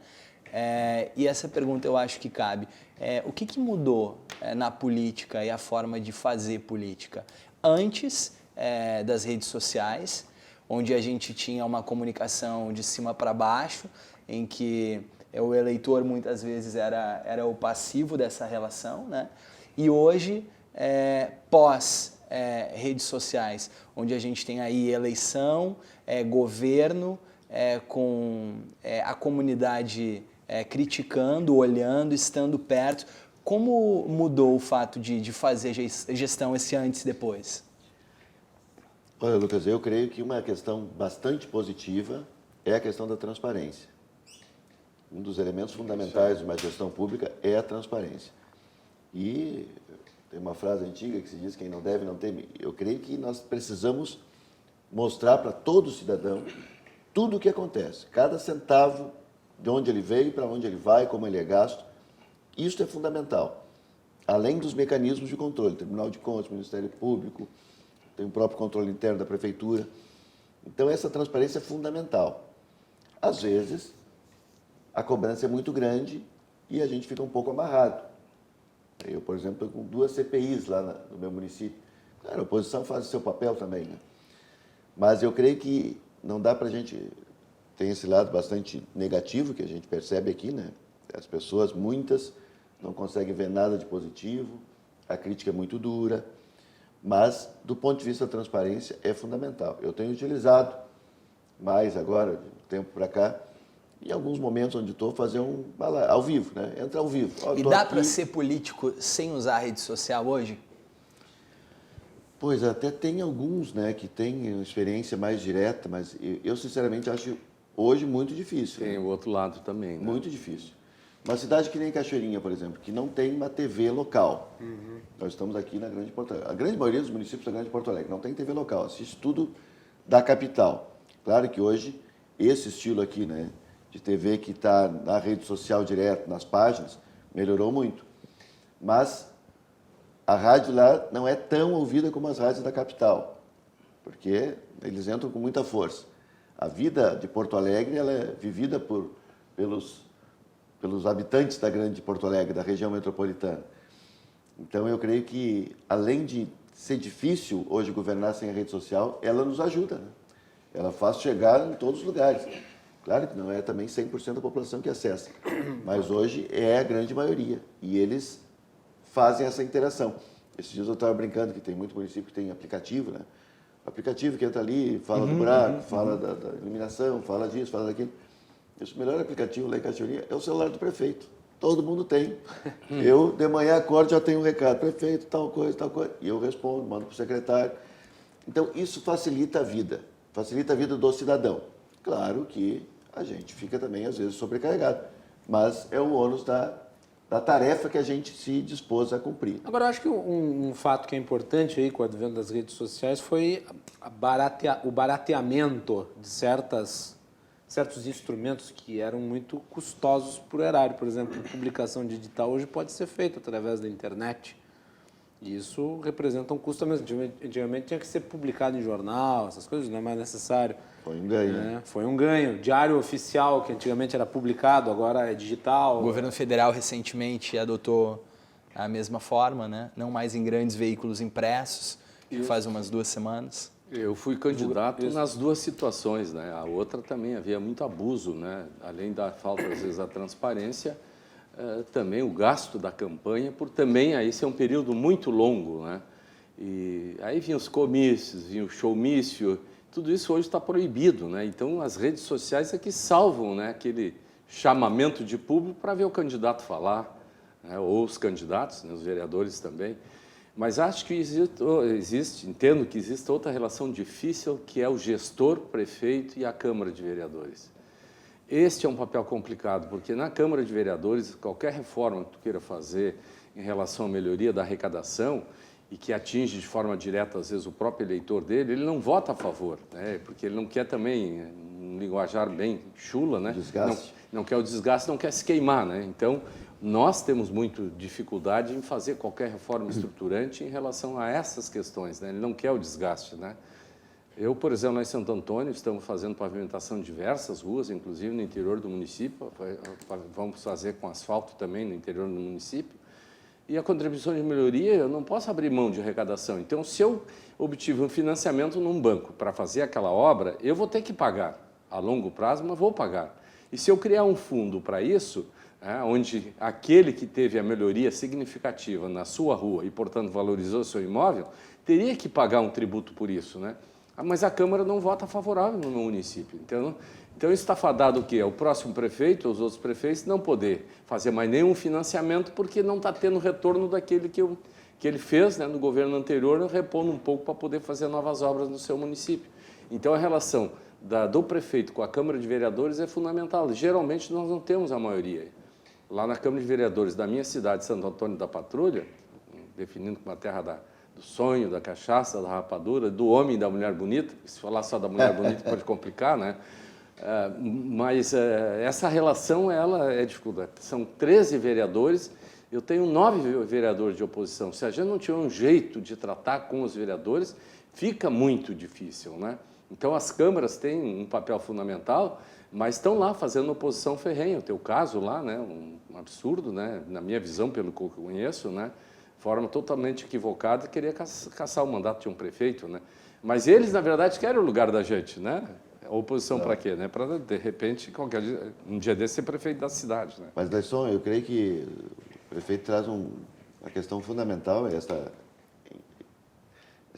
E essa pergunta eu acho que cabe. O que mudou na política e a forma de fazer política? Antes das redes sociais, onde a gente tinha uma comunicação de cima para baixo, em que o eleitor muitas vezes era o passivo dessa relação, né? E hoje, pós redes sociais, onde a gente tem aí eleição, governo, com a comunidade criticando, olhando, estando perto. Como mudou o fato de fazer gestão esse antes e depois?
Olha, Lucas, eu creio que uma questão bastante positiva é a questão da transparência. Um dos elementos fundamentais de uma gestão pública é a transparência. E tem uma frase antiga que se diz: quem não deve, não teme. Eu creio que nós precisamos mostrar para todo cidadão tudo o que acontece, cada centavo, de onde ele veio, para onde ele vai, como ele é gasto. Isso é fundamental. Além dos mecanismos de controle, Tribunal de Contas, Ministério Público, tem o próprio controle interno da Prefeitura. Então, essa transparência é fundamental. Às vezes, a cobrança é muito grande e a gente fica um pouco amarrado. Eu, por exemplo, estou com 2 CPIs lá no meu município. Claro, a oposição faz o seu papel também, né? Mas eu creio que não dá para a gente... Tem esse lado bastante negativo que a gente percebe aqui, né? As pessoas, muitas, não conseguem ver nada de positivo, a crítica é muito dura, Mas, do ponto de vista da transparência, é fundamental. Eu tenho utilizado mais agora, de um tempo para cá, em alguns momentos onde estou, fazer ao vivo, né? Entra ao vivo.
E dá para ser político sem usar a rede social hoje?
Pois, até tem alguns, né, que têm experiência mais direta, mas eu sinceramente acho hoje muito difícil.
Tem
né?
o outro lado também, né?
Muito difícil. Uma cidade que nem Cachoeirinha, por exemplo, que não tem uma TV local. Nós estamos aqui na Grande Porto Alegre. A grande maioria dos municípios da Grande Porto Alegre não tem TV local, assiste tudo da capital. Claro que hoje, esse estilo aqui, né, de TV que está na rede social direto, nas páginas, melhorou muito. Mas a rádio lá não é tão ouvida como as rádios da capital, porque eles entram com muita força. A vida de Porto Alegre ela é vivida pelos habitantes da Grande Porto Alegre, da região metropolitana. Então, eu creio que, além de ser difícil hoje governar sem a rede social, ela nos ajuda, né? Ela faz chegar em todos os lugares. Claro que não é também 100% da população que acessa, mas hoje é a grande maioria. E eles fazem essa interação. Esses dias eu estava brincando que tem muito município que tem aplicativo, né? Aplicativo que entra ali, fala do buraco, fala da iluminação, fala disso, fala daquilo. Esse melhor aplicativo lá em Cachoeirinha é o celular do prefeito. Todo mundo tem. Eu, de manhã, acordo, já tenho um recado. Prefeito, tal coisa, tal coisa. E eu respondo, mando para o secretário. Então, isso facilita a vida. Facilita a vida do cidadão. Claro que a gente fica também, às vezes, sobrecarregado. Mas é o ônus da tarefa que a gente se dispôs a cumprir.
Agora, eu acho que um fato que é importante aí com o advento das redes sociais foi o barateamento de certos instrumentos que eram muito custosos para o erário. Por exemplo, a publicação digital hoje pode ser feita através da internet. E isso representa um custo mesmo. Antigamente tinha que ser publicado em jornal, essas coisas, não é mais necessário.
Foi um ganho. Né?
Foi um ganho. Diário oficial, que antigamente era publicado, agora é digital.
O governo federal recentemente adotou a mesma forma, né? Não mais em grandes veículos impressos, que faz umas 2 semanas.
Eu fui candidato nas duas situações, né? A outra também havia muito abuso, né? Além da falta, às vezes, da transparência, também o gasto da campanha, por também aí ser um período muito longo, né? E aí vinham os comícios, vinha o showmício, tudo isso hoje está proibido, né? Então, as redes sociais é que salvam, né, aquele chamamento de público para ver o candidato falar, né? Ou os candidatos, né, os vereadores também. Mas acho que entendo que existe outra relação difícil, que é o gestor, prefeito e a Câmara de Vereadores. Este é um papel complicado, porque na Câmara de Vereadores, qualquer reforma que tu queira fazer em relação à melhoria da arrecadação, e que atinge de forma direta, às vezes, o próprio eleitor dele, ele não vota a favor, né? Porque ele não quer também, um linguajar bem chula, né?
Desgaste.
Não quer o desgaste, não quer se queimar, né? Então, nós temos muito dificuldade em fazer qualquer reforma estruturante em relação a essas questões, né? Ele não quer o desgaste, né? Eu, por exemplo, lá em Santo Antônio, estamos fazendo pavimentação de diversas ruas, inclusive no interior do município, vamos fazer com asfalto também no interior do município, e a contribuição de melhoria, eu não posso abrir mão de arrecadação. Então, se eu obtive um financiamento num banco para fazer aquela obra, eu vou ter que pagar a longo prazo, mas vou pagar. E se eu criar um fundo para isso, onde aquele que teve a melhoria significativa na sua rua e, portanto, valorizou seu imóvel, teria que pagar um tributo por isso, né? Mas a Câmara não vota favorável no meu município. Então isso está fadado o quê? O próximo prefeito, os outros prefeitos, não poder fazer mais nenhum financiamento porque não está tendo retorno daquele que ele fez, né, no governo anterior, repondo um pouco para poder fazer novas obras no seu município. Então, a relação do prefeito com a Câmara de Vereadores é fundamental. Geralmente, nós não temos a maioria. Lá na Câmara de Vereadores da minha cidade, Santo Antônio da Patrulha, definindo como a terra do sonho, da cachaça, da rapadura, do homem e da mulher bonita, se falar só da mulher bonita pode complicar, né? Mas essa relação, ela é dificuldade. São 13 vereadores, eu tenho 9 vereadores de oposição. Se a gente não tiver um jeito de tratar com os vereadores, fica muito difícil, né? Então, as câmaras têm um papel fundamental, mas estão lá fazendo oposição ferrenha. O teu caso lá, né, um absurdo, né, na minha visão, pelo que eu conheço, né, forma totalmente equivocada, queria caçar o mandato de um prefeito, né? Mas eles, na verdade, querem o lugar da gente, né? A oposição para quê? Né? Para, de repente, um dia desse, ser prefeito da cidade, né?
Mas, Daisson, eu creio que o prefeito traz uma questão fundamental,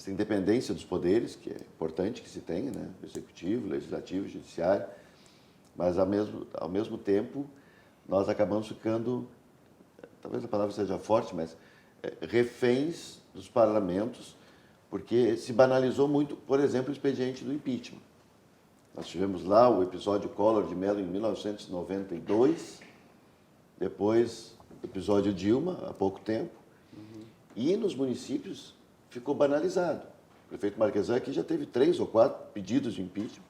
essa independência dos poderes, que é importante que se tenha, né? Executivo, legislativo, judiciário, mas ao mesmo tempo nós acabamos ficando, talvez a palavra seja forte, mas reféns dos parlamentos, porque se banalizou muito, por exemplo, o expediente do impeachment. Nós tivemos lá o episódio Collor de Mello em 1992, depois o episódio Dilma, há pouco tempo, e nos municípios ficou banalizado. O prefeito Marquesan aqui já teve 3 ou 4 pedidos de impeachment.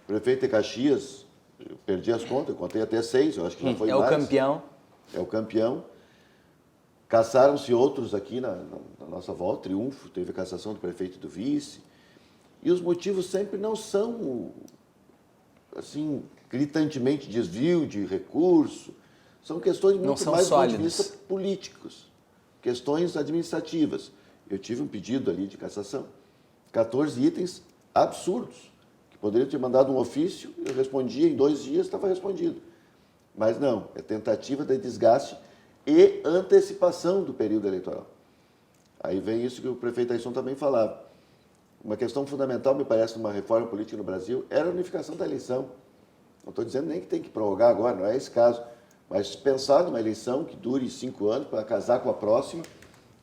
O prefeito de Caxias, eu perdi as contas, eu contei até 6, eu acho que já foi mais.
É o campeão.
É o campeão. Cassaram-se outros aqui na nossa volta, triunfo, teve a cassação do prefeito e do vice. E os motivos sempre não são, assim, gritantemente desvio de recurso. São questões muito mais do ponto de vista políticos, questões administrativas. Eu tive um pedido ali de cassação, 14 itens absurdos, que poderiam ter mandado um ofício, eu respondia em 2 dias, estava respondido. Mas não, é tentativa de desgaste e antecipação do período eleitoral. Aí vem isso que o prefeito Aisson também falava. Uma questão fundamental, me parece, numa reforma política no Brasil, era a unificação da eleição. Não estou dizendo nem que tem que prorrogar agora, não é esse caso. Mas pensar numa eleição que dure 5 anos para casar com a próxima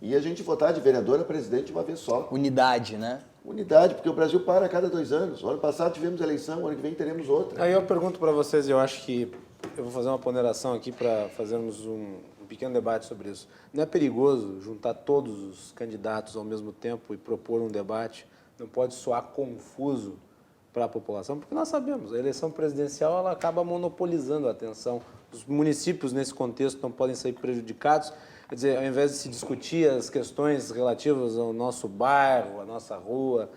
e a gente votar de vereador a presidente de uma vez só.
Unidade, né?
Unidade, porque o Brasil para a cada 2 anos. O ano passado tivemos eleição, o ano que vem teremos outra.
Aí eu pergunto para vocês, eu acho que eu vou fazer uma ponderação aqui para fazermos um pequeno debate sobre isso. Não é perigoso juntar todos os candidatos ao mesmo tempo e propor um debate? Não pode soar confuso para a população? Porque nós sabemos, a eleição presidencial ela acaba monopolizando a atenção. Os municípios, nesse contexto, não podem sair prejudicados. Quer dizer, ao invés de se discutir as questões relativas ao nosso bairro, à nossa rua,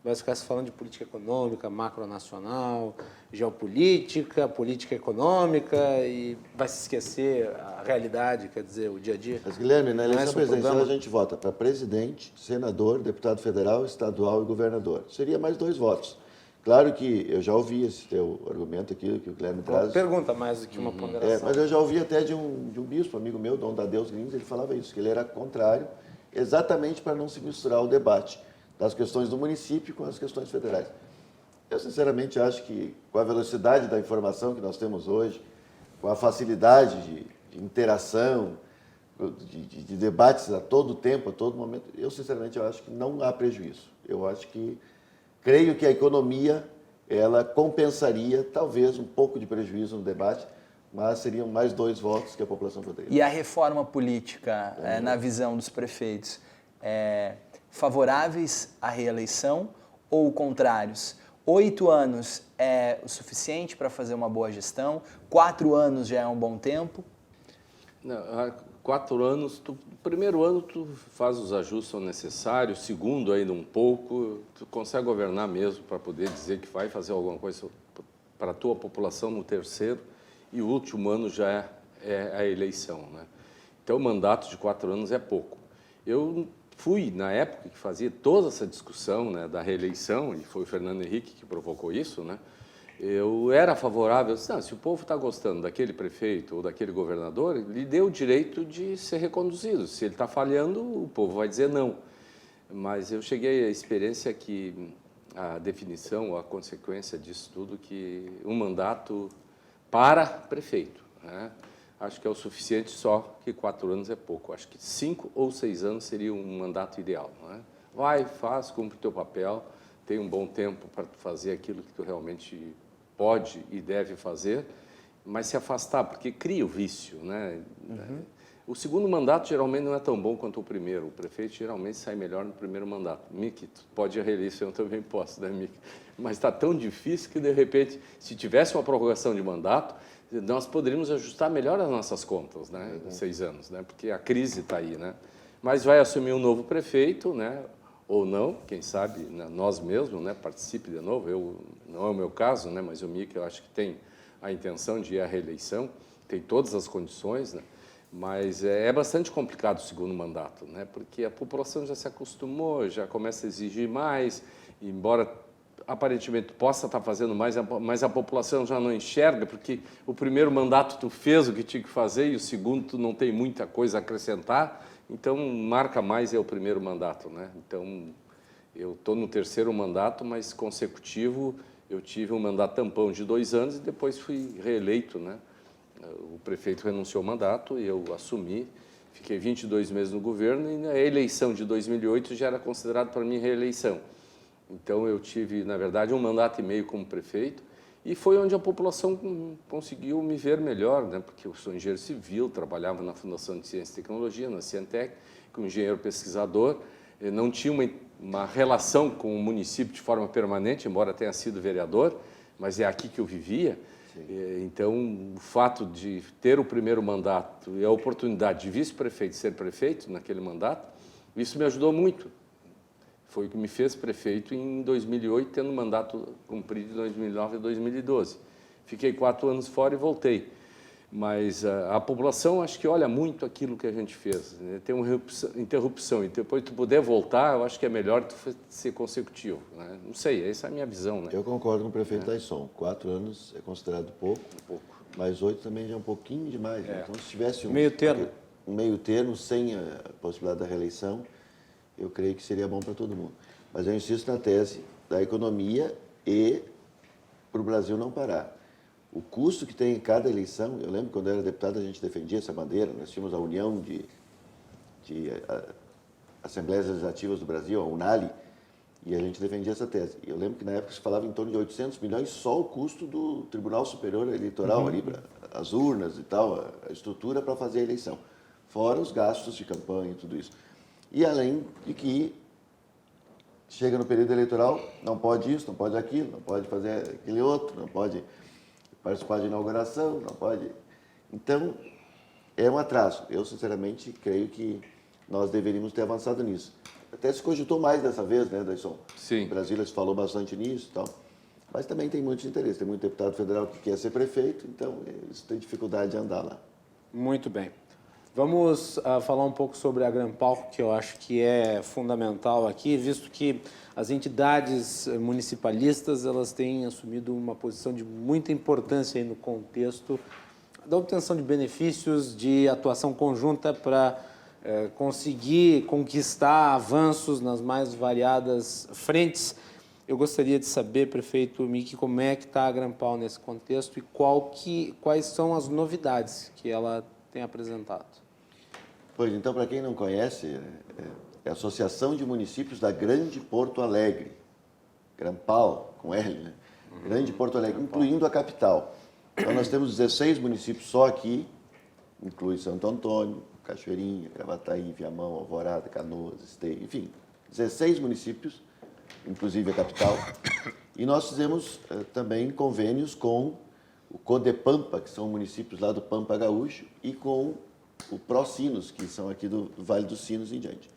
vai ficar se falando de política econômica, macronacional, geopolítica, política econômica, e vai se esquecer a realidade, quer dizer, o dia a dia.
Mas, Guilherme, na eleição presidencial
programa.
a gente vota para presidente, senador, deputado federal, estadual e governador. Seria mais 2 votos. Claro que eu já ouvi esse teu argumento aqui, que o Guilherme traz.
Pergunta mais do que uma ponderação.
Mas eu já ouvi até de um bispo, amigo meu, Dom Dadeus Grins, ele falava isso, que ele era contrário, exatamente para não se misturar o debate das questões do município com as questões federais. Eu, sinceramente, acho que com a velocidade da informação que nós temos hoje, com a facilidade de interação, de debates a todo tempo, a todo momento, eu, sinceramente, eu acho que não há prejuízo. Eu acho que, creio que a economia, ela compensaria, talvez, um pouco de prejuízo no debate, mas seriam mais 2 votos que a população poderia.
E a reforma política, na visão dos prefeitos, favoráveis à reeleição ou contrários? 8 anos é o suficiente para fazer uma boa gestão? 4 anos já é um bom tempo?
Não, 4 anos, primeiro ano tu faz os ajustes são necessários, segundo ainda um pouco, tu consegue governar mesmo para poder dizer que vai fazer alguma coisa para a tua população no terceiro, e o último ano já é a eleição, né? Então o mandato de 4 anos é pouco. Eu fui, na época que fazia toda essa discussão, né, da reeleição, e foi o Fernando Henrique que provocou isso, né? Eu era favorável, não, se o povo está gostando daquele prefeito ou daquele governador, lhe deu o direito de ser reconduzido. Se ele está falhando, o povo vai dizer não. Mas eu cheguei à experiência que a definição, a consequência disso tudo, que um mandato para prefeito, né? Acho que é o suficiente, só que 4 anos é pouco. Acho que 5 ou 6 anos seria um mandato ideal, né? Vai, faz, cumpre o teu papel, tem um bom tempo para fazer aquilo que tu realmente pode e deve fazer, mas se afastar, porque cria o vício, né? O segundo mandato geralmente não é tão bom quanto o primeiro. O prefeito geralmente sai melhor no primeiro mandato. Mick, tu pode ir à reeleição, eu também posso, né, Mick? Mas está tão difícil que, de repente, se tivesse uma prorrogação de mandato, nós poderíamos ajustar melhor as nossas contas, né? 6 anos, né? Porque a crise está aí, né? Mas vai assumir um novo prefeito, né? Ou não, quem sabe, né, nós mesmos, né, participe de novo. Não é o meu caso, né, mas o Mick, eu acho que tem a intenção de ir à reeleição, tem todas as condições, né, mas é bastante complicado o segundo mandato, né, porque a população já se acostumou, já começa a exigir mais, embora aparentemente possa estar fazendo mais, mas a população já não enxerga, porque o primeiro mandato tu fez o que tinha que fazer e o segundo tu não tem muita coisa a acrescentar. Então, marca mais é o primeiro mandato, né? Então, eu estou no 3º mandato, mas consecutivo eu tive um mandato tampão de 2 anos e depois fui reeleito, né? O prefeito renunciou ao mandato e eu assumi, fiquei 22 meses no governo e na eleição de 2008 já era considerado para mim reeleição. Então eu tive, na verdade, 1 mandato e meio como prefeito e foi onde a população conseguiu me ver melhor, né? Porque eu sou engenheiro civil, trabalhava na Fundação de Ciência e Tecnologia, na Cientec, como engenheiro pesquisador, eu não tinha uma relação com o município de forma permanente, embora tenha sido vereador, mas é aqui que eu vivia. Então, o fato de ter o 1º mandato e a oportunidade de vice-prefeito ser prefeito naquele mandato, isso me ajudou muito. Foi o que me fez prefeito em 2008, tendo mandato cumprido de 2009 a 2012. Fiquei 4 anos fora e voltei. Mas a população acho que olha muito aquilo que a gente fez, né? Tem uma interrupção e depois tu puder voltar, eu acho que é melhor tu ser consecutivo, né? Não sei, essa é a minha visão, né?
Eu concordo com o prefeito Taisson. 4 anos é considerado pouco, mas 8 também já é um pouquinho demais. Né? Então, se tivesse um meio termo sem a possibilidade da reeleição, eu creio que seria bom para todo mundo. Mas eu insisto na tese da economia e para o Brasil não parar. O custo que tem em cada eleição, eu lembro quando eu era deputado a gente defendia essa bandeira, nós tínhamos a União de Assembleias Legislativas do Brasil, a UNALI, e a gente defendia essa tese. E eu lembro que na época se falava em torno de 800 milhões só o custo do Tribunal Superior Eleitoral, ali, as urnas e tal, a estrutura para fazer a eleição, fora os gastos de campanha e tudo isso. E além de que chega no período eleitoral, não pode isso, não pode aquilo, não pode fazer aquele outro, não pode participar de inauguração, não pode... Então, é um atraso. Eu, sinceramente, creio que nós deveríamos ter avançado nisso. Até se cogitou mais dessa vez, né, Daisson?
Sim.
Em Brasília se falou bastante nisso e tal. Mas também tem muitos interesses. Tem muito deputado federal que quer ser prefeito, então isso tem dificuldade de andar lá.
Muito bem. Vamos falar um pouco sobre a Grampal, que eu acho que é fundamental aqui, visto que as entidades municipalistas elas têm assumido uma posição de muita importância aí no contexto da obtenção de benefícios, de atuação conjunta para conseguir conquistar avanços nas mais variadas frentes. Eu gostaria de saber, prefeito Mickey, como é que está a Grampal nesse contexto e quais são as novidades que ela tem apresentado.
Pois, então, para quem não conhece, é a Associação de Municípios da Grande Porto Alegre, Grampal, com R, né? Grande Porto Alegre, incluindo a capital. Então, nós temos 16 municípios só aqui, inclui Santo Antônio, Cachoeirinha, Gravataí, Viamão, Alvorada, Canoas, Esteio, enfim, 16 municípios, inclusive a capital. E nós fizemos também convênios com o Codepampa, que são municípios lá do Pampa Gaúcho, e com o Pró-Sinos, que são aqui do Vale dos Sinos em diante.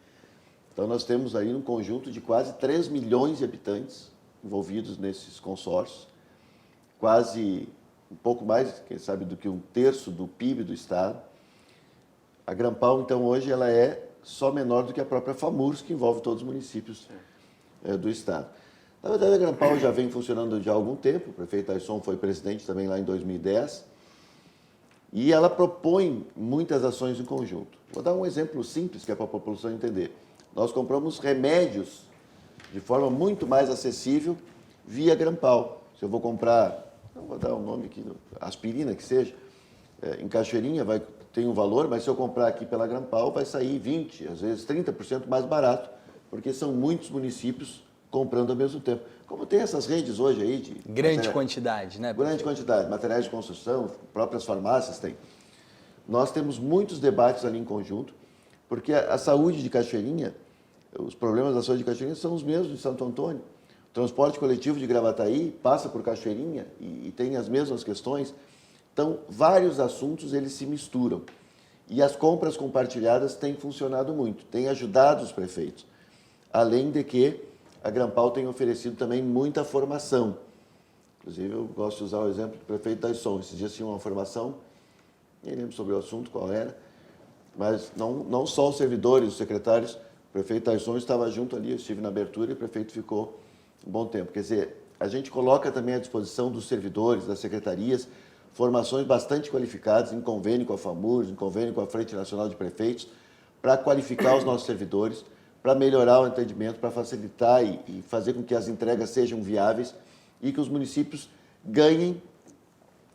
Então, nós temos aí um conjunto de quase 3 milhões de habitantes envolvidos nesses consórcios, quase um pouco mais, quem sabe, do que 1/3 do PIB do Estado. A Grampal, então, hoje, ela é só menor do que a própria FAMURS, que envolve todos os municípios do Estado. Na verdade, a Grampal já vem funcionando já há algum tempo, o prefeito Taisson foi presidente também lá em 2010, e ela propõe muitas ações em conjunto. Vou dar um exemplo simples que é para a população entender. Nós compramos remédios de forma muito mais acessível via Grampal. Se eu vou comprar, não vou dar um nome aqui, aspirina que seja, em Cachoeirinha tem um valor, mas se eu comprar aqui pela Grampal vai sair 20%, às vezes 30% mais barato, porque são muitos municípios comprando ao mesmo tempo. Como tem essas redes hoje aí de...
Grande quantidade, né?
Grande quantidade, materiais de construção, próprias farmácias têm. Nós temos muitos debates ali em conjunto, porque a saúde de Cachoeirinha, os problemas da saúde de Cachoeirinha são os mesmos de Santo Antônio. O transporte coletivo de Gravataí passa por Cachoeirinha e tem as mesmas questões. Então, vários assuntos eles se misturam. E as compras compartilhadas têm funcionado muito, têm ajudado os prefeitos. Além de que a Grampal tem oferecido também muita formação. Inclusive, eu gosto de usar o exemplo do prefeito Taisson. Esses dias tinha uma formação, nem lembro sobre o assunto, qual era, mas não só os servidores, os secretários, o prefeito Taisson estava junto ali, eu estive na abertura e o prefeito ficou um bom tempo. Quer dizer, a gente coloca também à disposição dos servidores, das secretarias, formações bastante qualificadas, em convênio com a FAMURS, em convênio com a Frente Nacional de Prefeitos, para qualificar os nossos servidores, para melhorar o atendimento, para facilitar e fazer com que as entregas sejam viáveis e que os municípios ganhem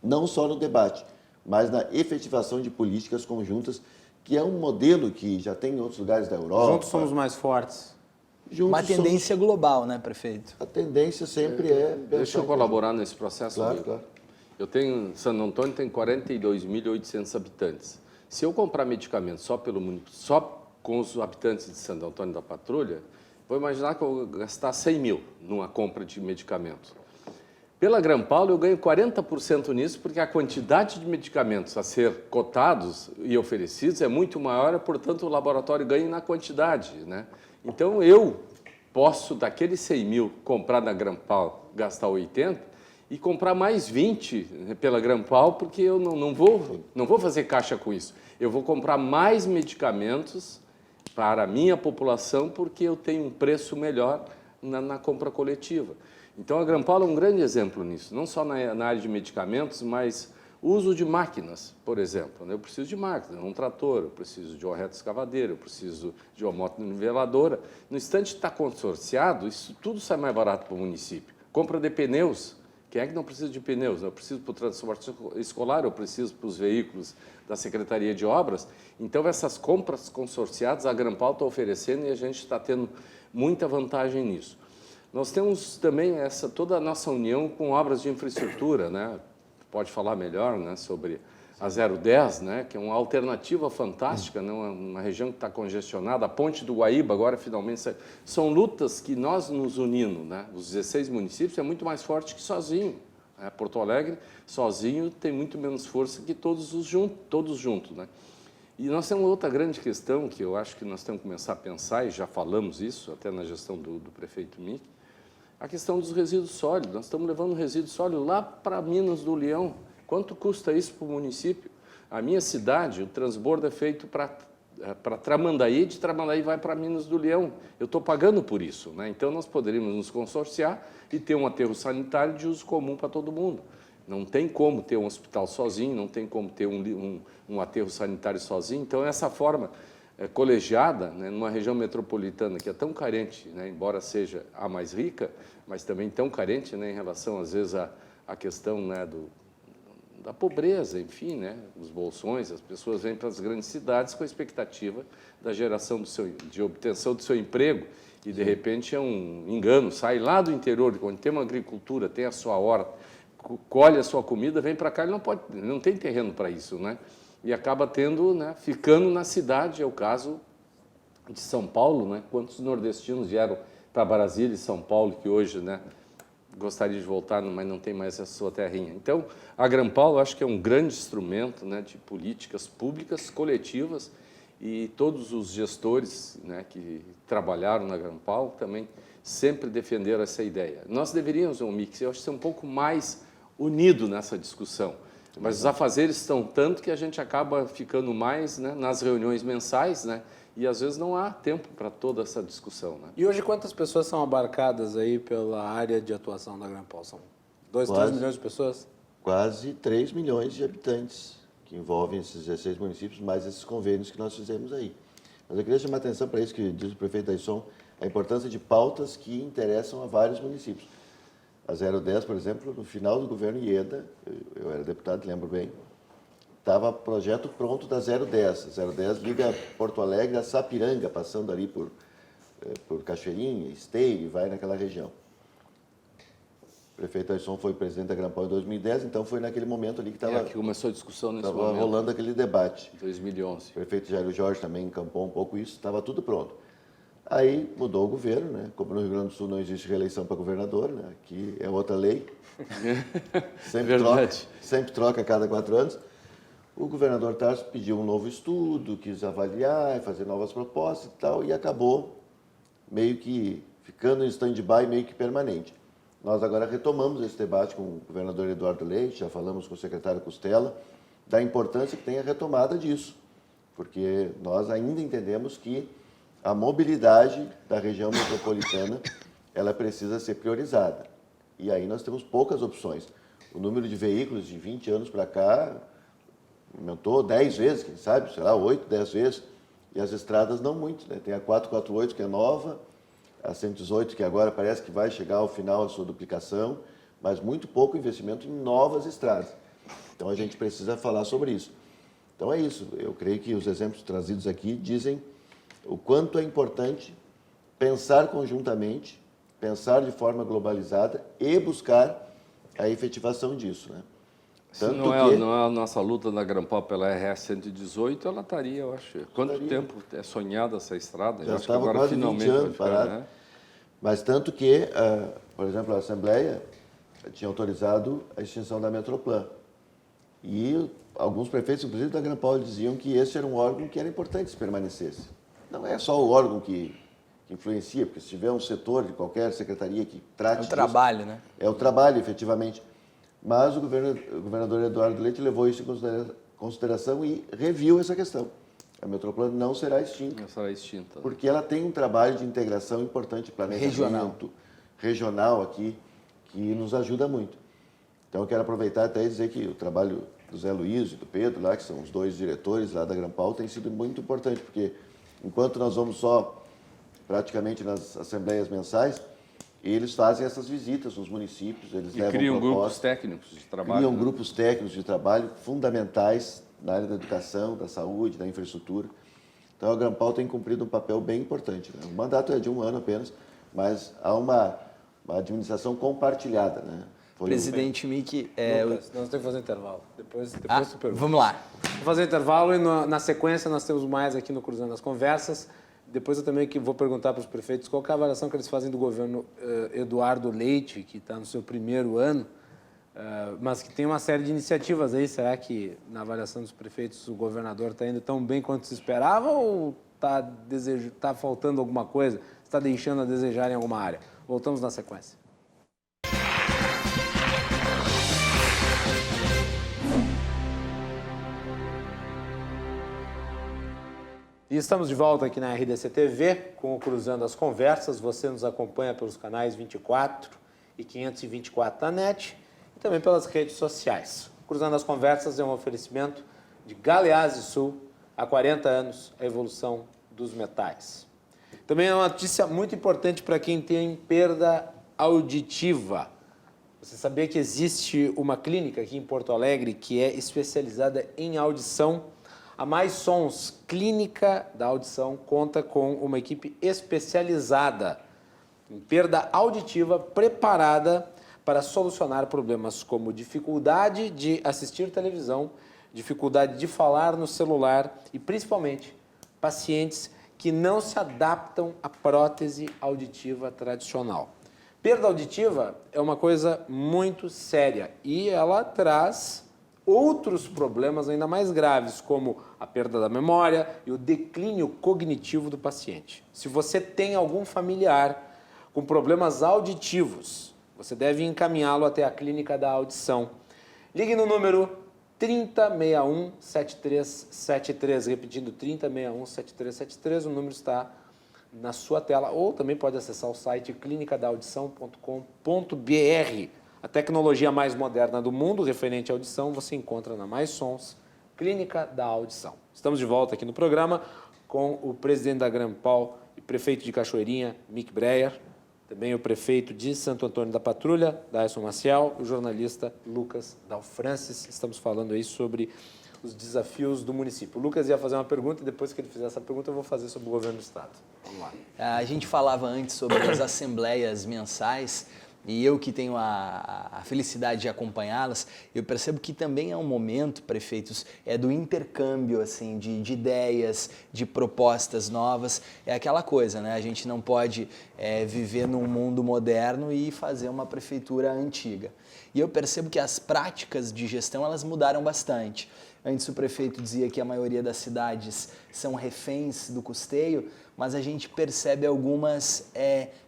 não só no debate, mas na efetivação de políticas conjuntas, que é um modelo que já tem em outros lugares da Europa.
Juntos somos mais fortes.
Uma tendência global, né, prefeito?
A tendência sempre é...
Deixa eu colaborar nesse processo.
Claro,
amigo.
claro.
Santo Antônio tem 42.800 habitantes. Se eu comprar medicamento só com os habitantes de Santo Antônio da Patrulha, vou imaginar que eu vou gastar 100 mil numa compra de medicamentos. Pela Grampaulo, eu ganho 40% nisso, porque a quantidade de medicamentos a ser cotados e oferecidos é muito maior, portanto, o laboratório ganha na quantidade, né? Então, eu posso, daqueles 100 mil, comprar na Grampaulo, gastar 80 e comprar mais 20 pela Grampaulo, porque eu não vou fazer caixa com isso. Eu vou comprar mais medicamentos para a minha população, porque eu tenho um preço melhor na compra coletiva. Então, a Grampaulo é um grande exemplo nisso, não só na área de medicamentos, mas uso de máquinas, por exemplo. Eu preciso de máquina, um trator, eu preciso de uma reta escavadeira, eu preciso de uma moto niveladora. No instante que está consorciado, isso tudo sai mais barato para o município. Compra de pneus. Quem é que não precisa de pneus? Eu preciso para o transporte escolar, eu preciso para os veículos da Secretaria de Obras. Então, essas compras consorciadas, a Grampaulo está oferecendo e a gente está tendo muita vantagem nisso. Nós temos também toda a nossa união com obras de infraestrutura, né? Pode falar melhor, né, sobre a 010, né, que é uma alternativa fantástica, né, uma região que está congestionada, a Ponte do Guaíba agora finalmente sai. São lutas que nós nos unindo, né, os 16 municípios, é muito mais forte que sozinho. Né? Porto Alegre, sozinho, tem muito menos força que todos juntos. Né? E nós temos outra grande questão que eu acho que nós temos que começar a pensar, e já falamos isso até na gestão do prefeito Mick, a questão dos resíduos sólidos. Nós estamos levando resíduo sólido lá para Minas do Leão. Quanto custa isso para o município? A minha cidade, o transbordo é feito para Tramandaí, de Tramandaí vai para Minas do Leão. Eu estou pagando por isso. Né? Então, nós poderíamos nos consorciar e ter um aterro sanitário de uso comum para todo mundo. Não tem como ter um hospital sozinho, não tem como ter um aterro sanitário sozinho. Então, essa forma colegiada, né, numa região metropolitana que é tão carente, né, embora seja a mais rica, mas também tão carente, né, em relação, às vezes, à questão, né, da pobreza, enfim, né, os bolsões, as pessoas vêm para as grandes cidades com a expectativa da geração de obtenção do seu emprego e, de repente, é um engano, sai lá do interior, onde tem uma agricultura, tem a sua horta, colhe a sua comida, vem para cá, ele não tem terreno para isso, né? E acaba tendo, né, ficando na cidade, é o caso de São Paulo, né? Quantos nordestinos vieram para Brasília e São Paulo, que hoje, né, gostaria de voltar, mas não tem mais a sua terrinha. Então, a Grampaulo, acho que é um grande instrumento, né, de políticas públicas, coletivas, e todos os gestores, né, que trabalharam na Grampaulo também sempre defenderam essa ideia. Nós deveríamos, Mick, eu acho, ser um pouco mais unido nessa discussão. Mas os afazeres estão tanto que a gente acaba ficando mais, né, nas reuniões mensais, né, e às vezes não há tempo para toda essa discussão. Né?
E hoje quantas pessoas são abarcadas aí pela área de atuação da Grampaulo? São 2, 3 milhões de pessoas?
Quase 3 milhões de habitantes, que envolvem esses 16 municípios, mais esses convênios que nós fizemos aí. Mas eu queria chamar a atenção para isso que diz o prefeito Daisson, a importância de pautas que interessam a vários municípios. A 010, por exemplo, no final do governo Ieda, eu era deputado, lembro bem, estava projeto pronto da 010. A 010 liga Porto Alegre a Sapiranga, passando ali por Cachoeirinha, Esteio, e vai naquela região. O prefeito Aisson foi presidente da Grampaulo em 2010, então foi naquele momento ali que estava...
que começou a discussão nesse momento.
Estava rolando aquele debate.
Em 2011.
O prefeito Jairo Jorge também encampou um pouco isso, estava tudo pronto. Aí mudou o governo, né? Como no Rio Grande do Sul não existe reeleição para governador, né? Aqui é outra lei. Sempre troca a cada 4 anos. O governador Tarso pediu um novo estudo, quis avaliar, fazer novas propostas e tal, e acabou meio que ficando em stand-by, meio que permanente. Nós agora retomamos esse debate com o governador Eduardo Leite, já falamos com o secretário Costela, da importância que tem a retomada disso, porque nós ainda entendemos que a mobilidade da região metropolitana, ela precisa ser priorizada. E aí nós temos poucas opções. O número de veículos de 20 anos para cá aumentou 10 vezes, quem sabe, sei lá, 8, 10 vezes. E as estradas não muito, né? Tem a 448, que é nova, a 118, que agora parece que vai chegar ao final da sua duplicação, mas muito pouco investimento em novas estradas. Então a gente precisa falar sobre isso. Então é isso, eu creio que os exemplos trazidos aqui dizem o quanto é importante pensar conjuntamente, pensar de forma globalizada e buscar a efetivação disso, né?
Se não é a nossa luta na Grampal pela RS 118, ela estaria, eu acho. Quanto tempo é sonhada essa estrada?
Já
eu acho que
estava
agora
quase
finalmente
20 anos
vai ficar,
parado.
né?
Mas tanto que, por exemplo, a Assembleia tinha autorizado a extinção da Metroplan. E alguns prefeitos, inclusive da Grampal, diziam que esse era um órgão que era importante se permanecesse. Não é só o órgão que influencia, porque se tiver um setor de qualquer secretaria que trate
É o trabalho, né?
É o trabalho, efetivamente. Mas o governador Eduardo Leite levou isso em consideração e reviu essa questão. A Metroplan não será extinta.
Não será extinta.
Porque ela tem um trabalho de integração importante, planejamento regional aqui, que nos ajuda muito. Então, eu quero aproveitar até e dizer que o trabalho do Zé Luiz e do Pedro, lá, que são os dois diretores lá da Grampal, tem sido muito importante, porque enquanto nós vamos só praticamente nas assembleias mensais, eles fazem essas visitas nos municípios, eles levam
criam grupos técnicos de trabalho.
Criam grupos técnicos de trabalho fundamentais na área da educação, da saúde, da infraestrutura. Então, a Grampal tem cumprido um papel bem importante, né? O mandato é de 1 ano apenas, mas há uma administração compartilhada, né?
Presidente Mick...
Lucas, nós temos que fazer intervalo. Depois tu pergunta.
Vamos lá.
Vou fazer intervalo e na sequência nós temos mais aqui no Cruzando as Conversas. Depois eu também vou perguntar para os prefeitos qual que é a avaliação que eles fazem do governo Eduardo Leite, que está no seu primeiro ano, mas que tem uma série de iniciativas aí. Será que na avaliação dos prefeitos o governador está indo tão bem quanto se esperava ou está faltando alguma coisa? Está deixando a desejar em alguma área? Voltamos na sequência. E estamos de volta aqui na RDC TV com o Cruzando as Conversas. Você nos acompanha pelos canais 24 e 524 da NET e também pelas redes sociais. Cruzando as Conversas é um oferecimento de Galeazzi Sul, há 40 anos, a evolução dos metais. Também é uma notícia muito importante para quem tem perda auditiva. Você sabia que existe uma clínica aqui em Porto Alegre que é especializada em audição? A Mais Sons, Clínica da Audição, conta com uma equipe especializada em perda auditiva preparada para solucionar problemas como dificuldade de assistir televisão, dificuldade de falar no celular e, principalmente, pacientes que não se adaptam à prótese auditiva tradicional. Perda auditiva é uma coisa muito séria e ela traz outros problemas ainda mais graves, como a perda da memória e o declínio cognitivo do paciente. Se você tem algum familiar com problemas auditivos, você deve encaminhá-lo até a Clínica da Audição. Ligue no número 3061-7373, repetindo 3061-7373, o número está na sua tela, ou também pode acessar o site clinicadaaudição.com.br. A tecnologia mais moderna do mundo, referente à audição, você encontra na Mais Sons, Clínica da Audição. Estamos de volta aqui no programa com o presidente da Grampal e prefeito de Cachoeirinha, Mick Breyer, também o prefeito de Santo Antônio da Patrulha, Daison Maciel, e o jornalista Lucas Dalfrancis. Estamos falando aí sobre os desafios do município. O Lucas ia fazer uma pergunta e depois que ele fizer essa pergunta eu vou fazer sobre o governo do estado. Vamos lá.
A gente falava antes sobre as assembleias mensais. E eu que tenho a felicidade de acompanhá-las, eu percebo que também é um momento, prefeitos, do intercâmbio assim, de ideias, de propostas novas. É aquela coisa, né? A gente não pode viver num mundo moderno e fazer uma prefeitura antiga. E eu percebo que as práticas de gestão elas mudaram bastante. Antes o prefeito dizia que a maioria das cidades são reféns do custeio, mas a gente percebe algumas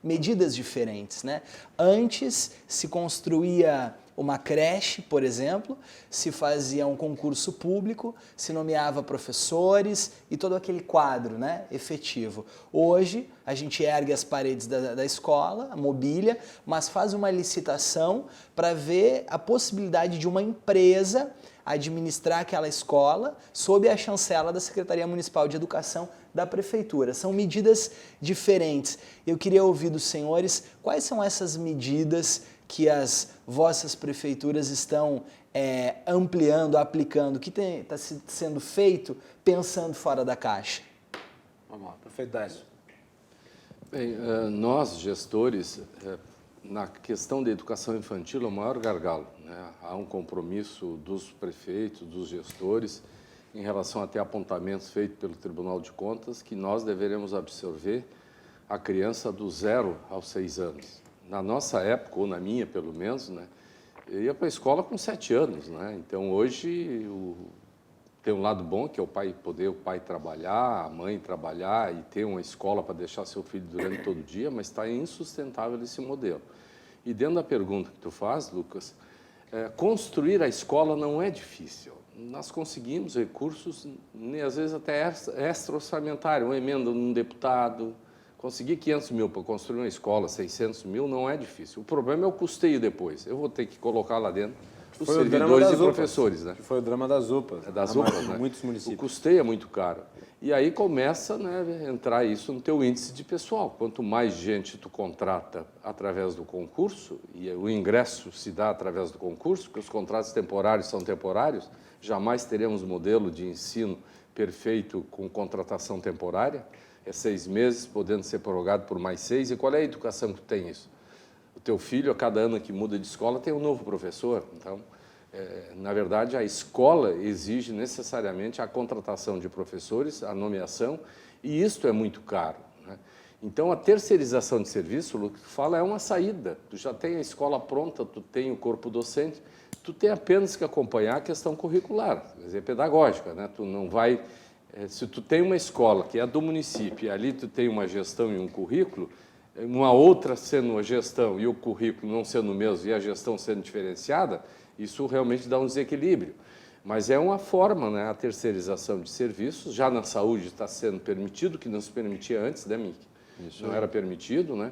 medidas diferentes, né? Antes se construía uma creche, por exemplo, se fazia um concurso público, se nomeava professores e todo aquele quadro, né, efetivo. Hoje, a gente ergue as paredes da escola, a mobília, mas faz uma licitação para ver a possibilidade de uma empresa administrar aquela escola sob a chancela da Secretaria Municipal de Educação da Prefeitura. São medidas diferentes. Eu queria ouvir dos senhores quais são essas medidas que as vossas prefeituras estão ampliando, aplicando, o que está sendo feito pensando fora da caixa.
Vamos lá, prefeito Décio.
Bem, nós, gestores, na questão da educação infantil é o maior gargalo, né? Há um compromisso dos prefeitos, dos gestores, em relação até apontamentos feitos pelo Tribunal de Contas, que nós deveremos absorver a criança do 0 aos 6 anos. Na nossa época, ou na minha pelo menos, né, eu ia para a escola com 7 anos. Né? Então, hoje, tem um lado bom, que é o pai trabalhar, a mãe trabalhar e ter uma escola para deixar seu filho durante todo o dia, mas está insustentável esse modelo. E dentro da pergunta que tu faz, Lucas, construir a escola não é difícil. Nós conseguimos recursos, às vezes até extra-orçamentário, uma emenda num deputado. Conseguir 500 mil para construir uma escola, 600 mil, não é difícil. O problema é o custeio depois. Eu vou ter que colocar lá dentro os servidores e professores. Né?
Que foi o drama das UPAs.
Das UPAs, né?
Muitos municípios.
O custeio é muito caro. E aí começa, né, a entrar isso no teu índice de pessoal. Quanto mais gente tu contrata através do concurso, e o ingresso se dá através do concurso, porque os contratos temporários são temporários, jamais teremos modelo de ensino perfeito com contratação temporária, 6 meses, podendo ser prorrogado por mais 6. E qual é a educação que tem isso? O teu filho, a cada ano que muda de escola, tem um novo professor. Então, na verdade, a escola exige necessariamente a contratação de professores, a nomeação, e isto é muito caro. Né? Então, a terceirização de serviço, o que fala, é uma saída. Tu já tem a escola pronta, tu tem o corpo docente, tu tem apenas que acompanhar a questão curricular, quer dizer, pedagógica. Né? Tu não vai... Se tu tem uma escola que é do município e ali tu tem uma gestão e um currículo, uma outra sendo uma gestão e o currículo não sendo o mesmo e a gestão sendo diferenciada, isso realmente dá um desequilíbrio. Mas é uma forma, né, a terceirização de serviços, já na saúde está sendo permitido, que não se permitia antes, né, Mick? Isso não era permitido, né?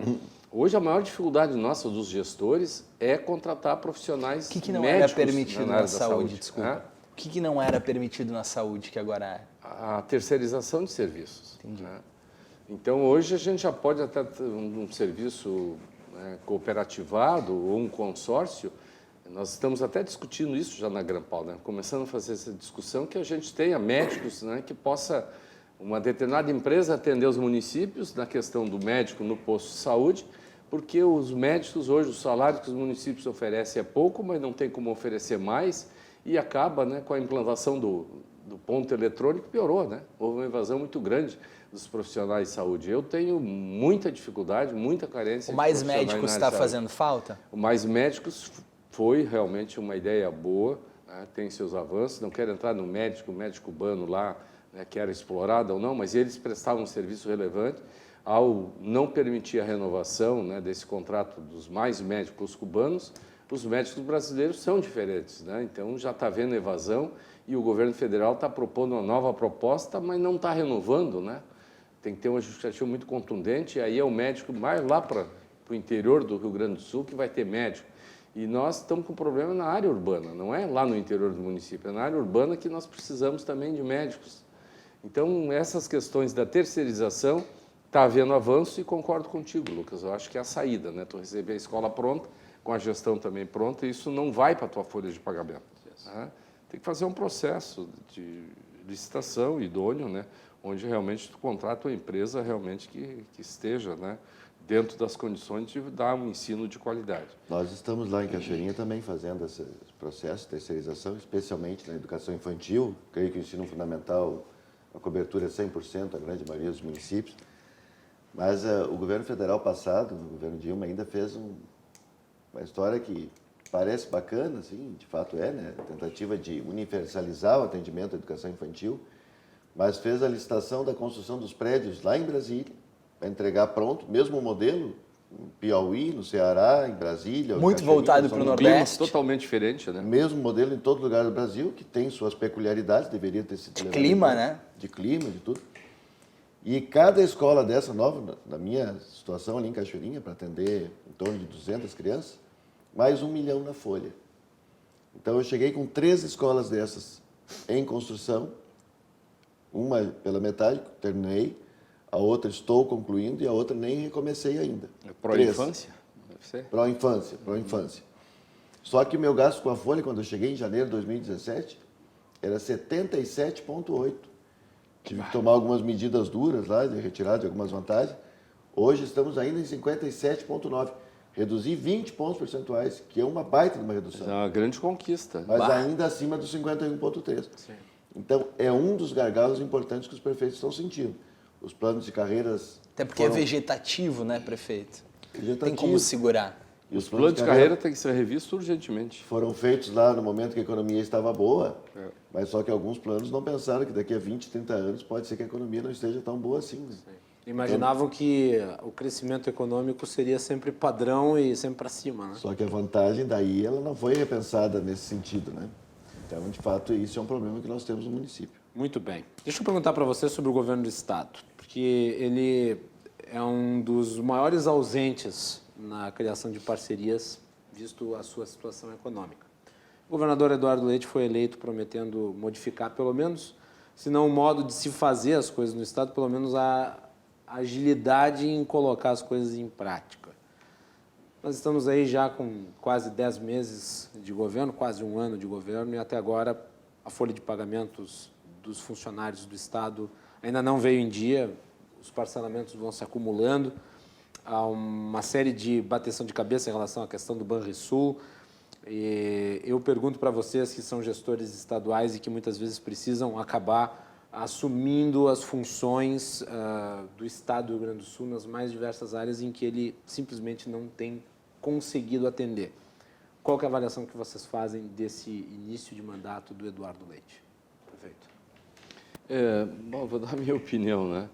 Hoje a maior dificuldade nossa dos gestores é contratar profissionais médicos. O que não era
permitido na saúde,
desculpa?
O que não era permitido na saúde, que agora é?
A terceirização de serviços.
Entendi.
Né? Então, hoje a gente já pode até ter um serviço cooperativado ou um consórcio. Nós estamos até discutindo isso já na Grampal, né? Começando a fazer essa discussão que a gente tenha médicos, né, que possa uma determinada empresa atender os municípios na questão do médico no posto de saúde, porque os médicos hoje, o salário que os municípios oferecem é pouco, mas não tem como oferecer mais e acaba, né, com a implantação do ponto eletrônico, piorou, né? Houve uma evasão muito grande dos profissionais de saúde. Eu tenho muita dificuldade, muita carência.
O Mais Médicos está fazendo falta?
O Mais Médicos foi realmente uma ideia boa, né? Tem seus avanços. Não quero entrar no médico cubano lá, né, que era explorado ou não, mas eles prestavam um serviço relevante ao não permitir a renovação, né, desse contrato dos Mais Médicos cubanos. Os médicos brasileiros são diferentes, né? Então já está havendo evasão e o governo federal está propondo uma nova proposta, mas não está renovando, né? Tem que ter uma justificativa muito contundente, e aí é o médico mais lá para o interior do Rio Grande do Sul que vai ter médico. E nós estamos com problema na área urbana, não é lá no interior do município, é na área urbana que nós precisamos também de médicos. Então, essas questões da terceirização, está havendo avanço e concordo contigo, Lucas. Eu acho que é a saída, né? Tu receber a escola pronta, com a gestão também pronta, e isso não vai para a tua folha de pagamento. Né? Tem que fazer um processo de licitação idôneo, né? Onde realmente tu contrata uma empresa realmente que esteja, né, dentro das condições de dar um ensino de qualidade.
Nós estamos lá em Cachoeirinha também fazendo esse processo de terceirização, especialmente na educação infantil. Creio que o ensino fundamental, a cobertura é 100%, a grande maioria dos municípios. Mas o governo federal passado, o governo Dilma, ainda fez uma história que parece bacana, assim, de fato é, né? A tentativa de universalizar o atendimento à educação infantil, mas fez a licitação da construção dos prédios lá em Brasília, para entregar pronto, mesmo modelo, em Piauí, no Ceará, em Brasília.
Muito
Cachoeirinha,
voltado
São
para o
Luís.
Nordeste.
Totalmente diferente, né?
Mesmo modelo em todo lugar do Brasil, que tem suas peculiaridades, deveria ter sido levado
clima,
em conta.
né?
De clima, de tudo. E cada escola dessa nova, na minha situação ali em Cachoeirinha, para atender em torno de 200 crianças, mais 1 milhão na folha. Então eu cheguei com 3 escolas dessas em construção, uma pela metade, terminei, a outra estou concluindo e a outra nem recomecei ainda.
É pró-infância? Deve ser.
Pró-infância. Só que o meu gasto com a folha, quando eu cheguei em janeiro de 2017, era 77,8. Tive que tomar algumas medidas duras lá, de retirada de algumas vantagens. Hoje estamos ainda em 57,9. Reduzi 20 pontos percentuais, que é uma baita de uma redução.
É uma grande conquista.
Mas ainda acima dos 51,3. Então, é um dos gargalos importantes que os prefeitos estão sentindo. Os planos de carreiras...
Até porque é vegetativo, né, prefeito?
vegetativos.
Tem como segurar.
E
Os planos de carreira têm que ser revistos urgentemente.
foram feitos lá no momento que a economia estava boa, mas só que alguns planos não pensaram que daqui a 20, 30 anos pode ser que a economia não esteja tão boa assim. Né?
Imaginavam que o crescimento econômico seria sempre padrão e sempre para cima, né?
Só que a vantagem daí ela não foi repensada nesse sentido, né? Então, de fato, isso é um problema que nós temos no município.
Muito bem. Deixa eu perguntar para você sobre o governo do Estado, porque ele é um dos maiores ausentes na criação de parcerias, visto a sua situação econômica. O governador Eduardo Leite foi eleito prometendo modificar, pelo menos, se não o modo de se fazer as coisas no Estado, pelo menos a agilidade em colocar as coisas em prática. Nós estamos aí já com quase 10 meses de governo, quase um ano de governo, e até agora a folha de pagamentos dos funcionários do Estado ainda não veio em dia, os parcelamentos vão se acumulando, há uma série de bateção de cabeça em relação à questão do Banrisul. E eu pergunto para vocês que são gestores estaduais e que muitas vezes precisam acabar assumindo as funções do Estado do Rio Grande do Sul nas mais diversas áreas em que ele simplesmente não tem conseguido atender. Qual que é a avaliação que vocês fazem desse início de mandato do Eduardo Leite, prefeito?
Bom, vou dar a minha opinião, né?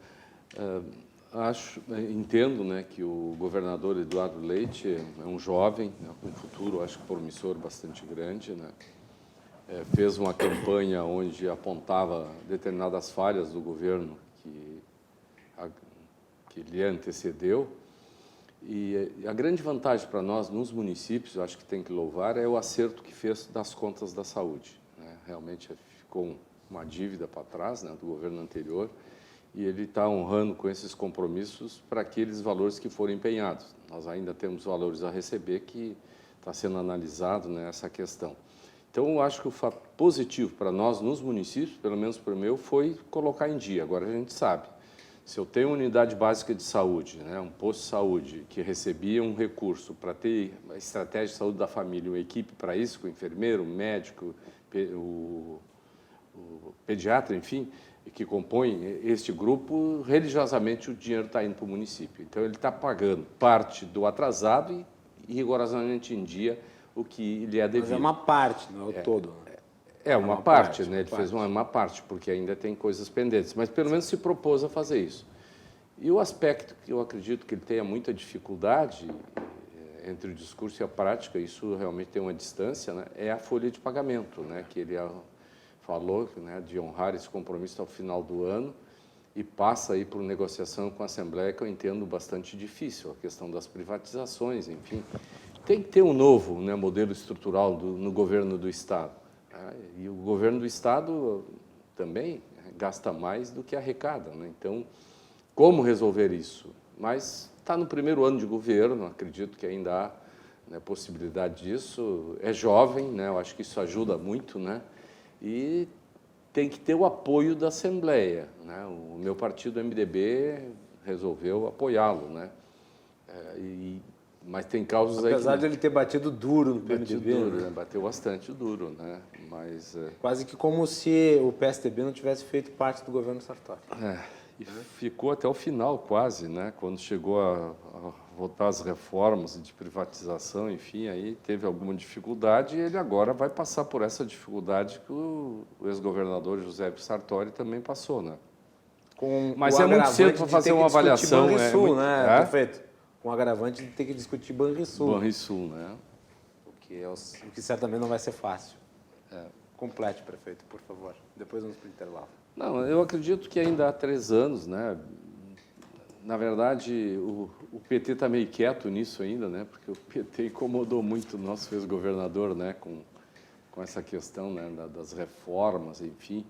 Entendo, né, que o governador Eduardo Leite é um jovem, né, com um futuro, acho que promissor bastante grande, né? Fez uma campanha onde apontava determinadas falhas do governo que lhe antecedeu. E a grande vantagem para nós, nos municípios, eu acho que tem que louvar, é o acerto que fez das contas da saúde, né? Realmente ficou uma dívida para trás, né, do governo anterior, e ele está honrando com esses compromissos para aqueles valores que foram empenhados. Nós ainda temos valores a receber que está sendo analisado nessa questão. Então, eu acho que o fato positivo para nós nos municípios, pelo menos para o meu, foi colocar em dia. Agora a gente sabe, se eu tenho uma unidade básica de saúde, né, um posto de saúde que recebia um recurso para ter a estratégia de saúde da família, uma equipe para isso, com o enfermeiro, o médico, o pediatra, enfim, que compõem este grupo, religiosamente o dinheiro está indo para o município. Então, ele está pagando parte do atrasado e rigorosamente em dia o que lhe é devido.
Mas é uma parte, não é o todo.
É uma parte, né? Ele fez uma parte, porque ainda tem coisas pendentes, mas pelo menos se propôs a fazer isso. E o aspecto que eu acredito que ele tenha muita dificuldade entre o discurso e a prática, isso realmente tem uma distância, né? É a folha de pagamento, né? Que ele falou, né, de honrar esse compromisso ao final do ano e passa aí por negociação com a Assembleia, que eu entendo bastante difícil, a questão das privatizações, enfim. Tem que ter um novo, né, modelo estrutural no governo do Estado. E o governo do Estado também gasta mais do que arrecada, né? Então, como resolver isso? Mas está no primeiro ano de governo, acredito que ainda há, né, possibilidade disso. É jovem, né? Eu acho que isso ajuda muito, né? E tem que ter o apoio da Assembleia, né? O meu partido, o MDB, resolveu apoiá-lo, né? Mas tem causas aí.
Apesar de ele ter batido duro no PMDB,
né? Bateu bastante duro, né? Mas
quase que como se o PSDB não tivesse feito parte do governo Sartori.
E ficou até o final, quase, né? Quando chegou a votar as reformas de privatização, enfim, aí teve alguma dificuldade e ele agora vai passar por essa dificuldade que o ex-governador José Sartori também passou, né?
Com
Mas é muito cedo para fazer uma avaliação.
Banrisul, né, prefeito? com o agravante de ter que discutir Banrisul.
Banrisul, né?
O que certamente não vai ser fácil. Complete, prefeito, por favor. Depois vamos para o intervalo.
Não, eu acredito que ainda há 3 anos, né? Na verdade, o PT está meio quieto nisso ainda, né? Porque o PT incomodou muito o nosso ex-governador, né? Com essa questão, né? Das reformas, enfim.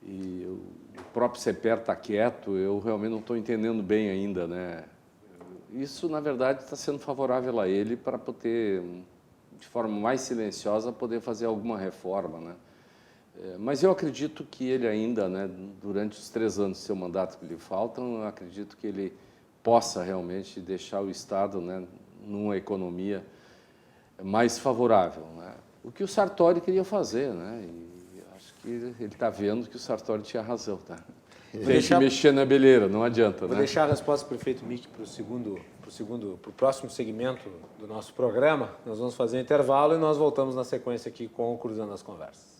E o próprio CEPER está quieto, eu realmente não estou entendendo bem ainda, né? Isso, na verdade, está sendo favorável a ele para poder, de forma mais silenciosa, poder fazer alguma reforma, né? Mas eu acredito que ele ainda, né, durante os 3 anos do seu mandato que lhe faltam, eu acredito que ele possa realmente deixar o Estado, né, numa economia mais favorável, né? O que o Sartori queria fazer, né? E acho que ele está vendo que o Sartori tinha razão, tá? Tem que mexer na beleira, não adianta,
Vou
né?
deixar a resposta do prefeito Mick para o próximo segmento do nosso programa. Nós vamos fazer um intervalo e nós voltamos na sequência aqui com o Cruzando as Conversas.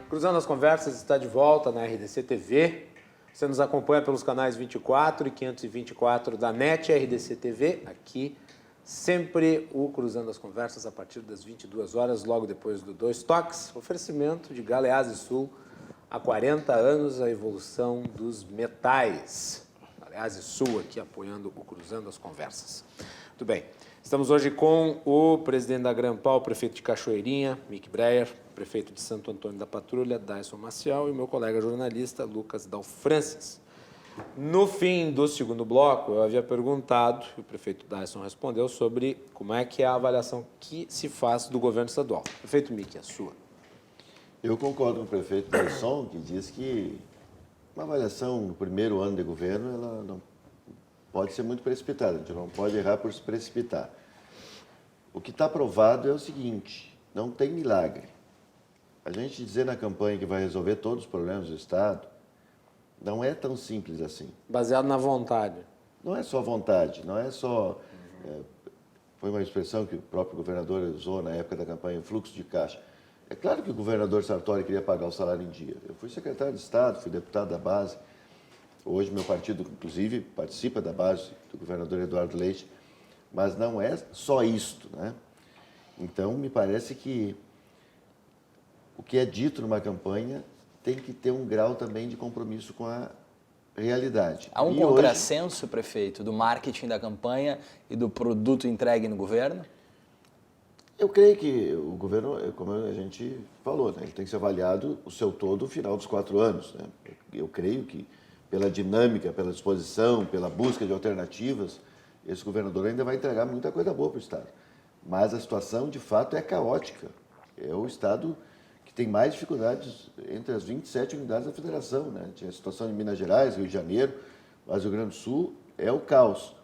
Cruzando as Conversas está de volta na RDC TV. Você nos acompanha pelos canais 24 e 524 da NET RDC TV. Aqui, sempre o Cruzando as Conversas a partir das 22 horas, logo depois do Dois Toques. Oferecimento de Galeazzi Sul, há 40 anos, a evolução dos metais. Galeazzi Sul aqui apoiando o Cruzando as Conversas. Muito bem. Estamos hoje com o presidente da Grampal, o prefeito de Cachoeirinha, Mick Breyer, prefeito de Santo Antônio da Patrulha, Dyson Maciel, e meu colega jornalista, Lucas Dalfrancis. No fim do segundo bloco, eu havia perguntado, e o prefeito Dyson respondeu, sobre como é que é a avaliação que se faz do governo estadual. Prefeito Mick, a sua.
Eu concordo com o prefeito Dyson, que diz que uma avaliação no primeiro ano de governo, ela não pode ser muito precipitada, a gente não pode errar por se precipitar. O que está provado é o seguinte, não tem milagre. A gente dizer na campanha que vai resolver todos os problemas do Estado, não é tão simples assim.
Baseado na vontade.
Não é só vontade, não é só... foi uma expressão que o próprio governador usou na época da campanha, fluxo de caixa. É claro que o governador Sartori queria pagar o salário em dia. Eu fui secretário de Estado, fui deputado da base. Hoje meu partido, inclusive, participa da base do governador Eduardo Leite. Mas não é só isto, né? Então, me parece que o que é dito numa campanha tem que ter um grau também de compromisso com a realidade.
Há um contrassenso, prefeito, do marketing da campanha e do produto entregue no governo?
Eu creio que o governo, como a gente falou, né, ele tem que ser avaliado o seu todo no final dos 4 anos. Né? Eu creio que, pela dinâmica, pela disposição, pela busca de alternativas, esse governador ainda vai entregar muita coisa boa para o Estado. Mas a situação, de fato, é caótica. É o Estado que tem mais dificuldades entre as 27 unidades da federação. Né? Tinha a situação em Minas Gerais, Rio de Janeiro, mas o Rio Grande do Sul é o caos.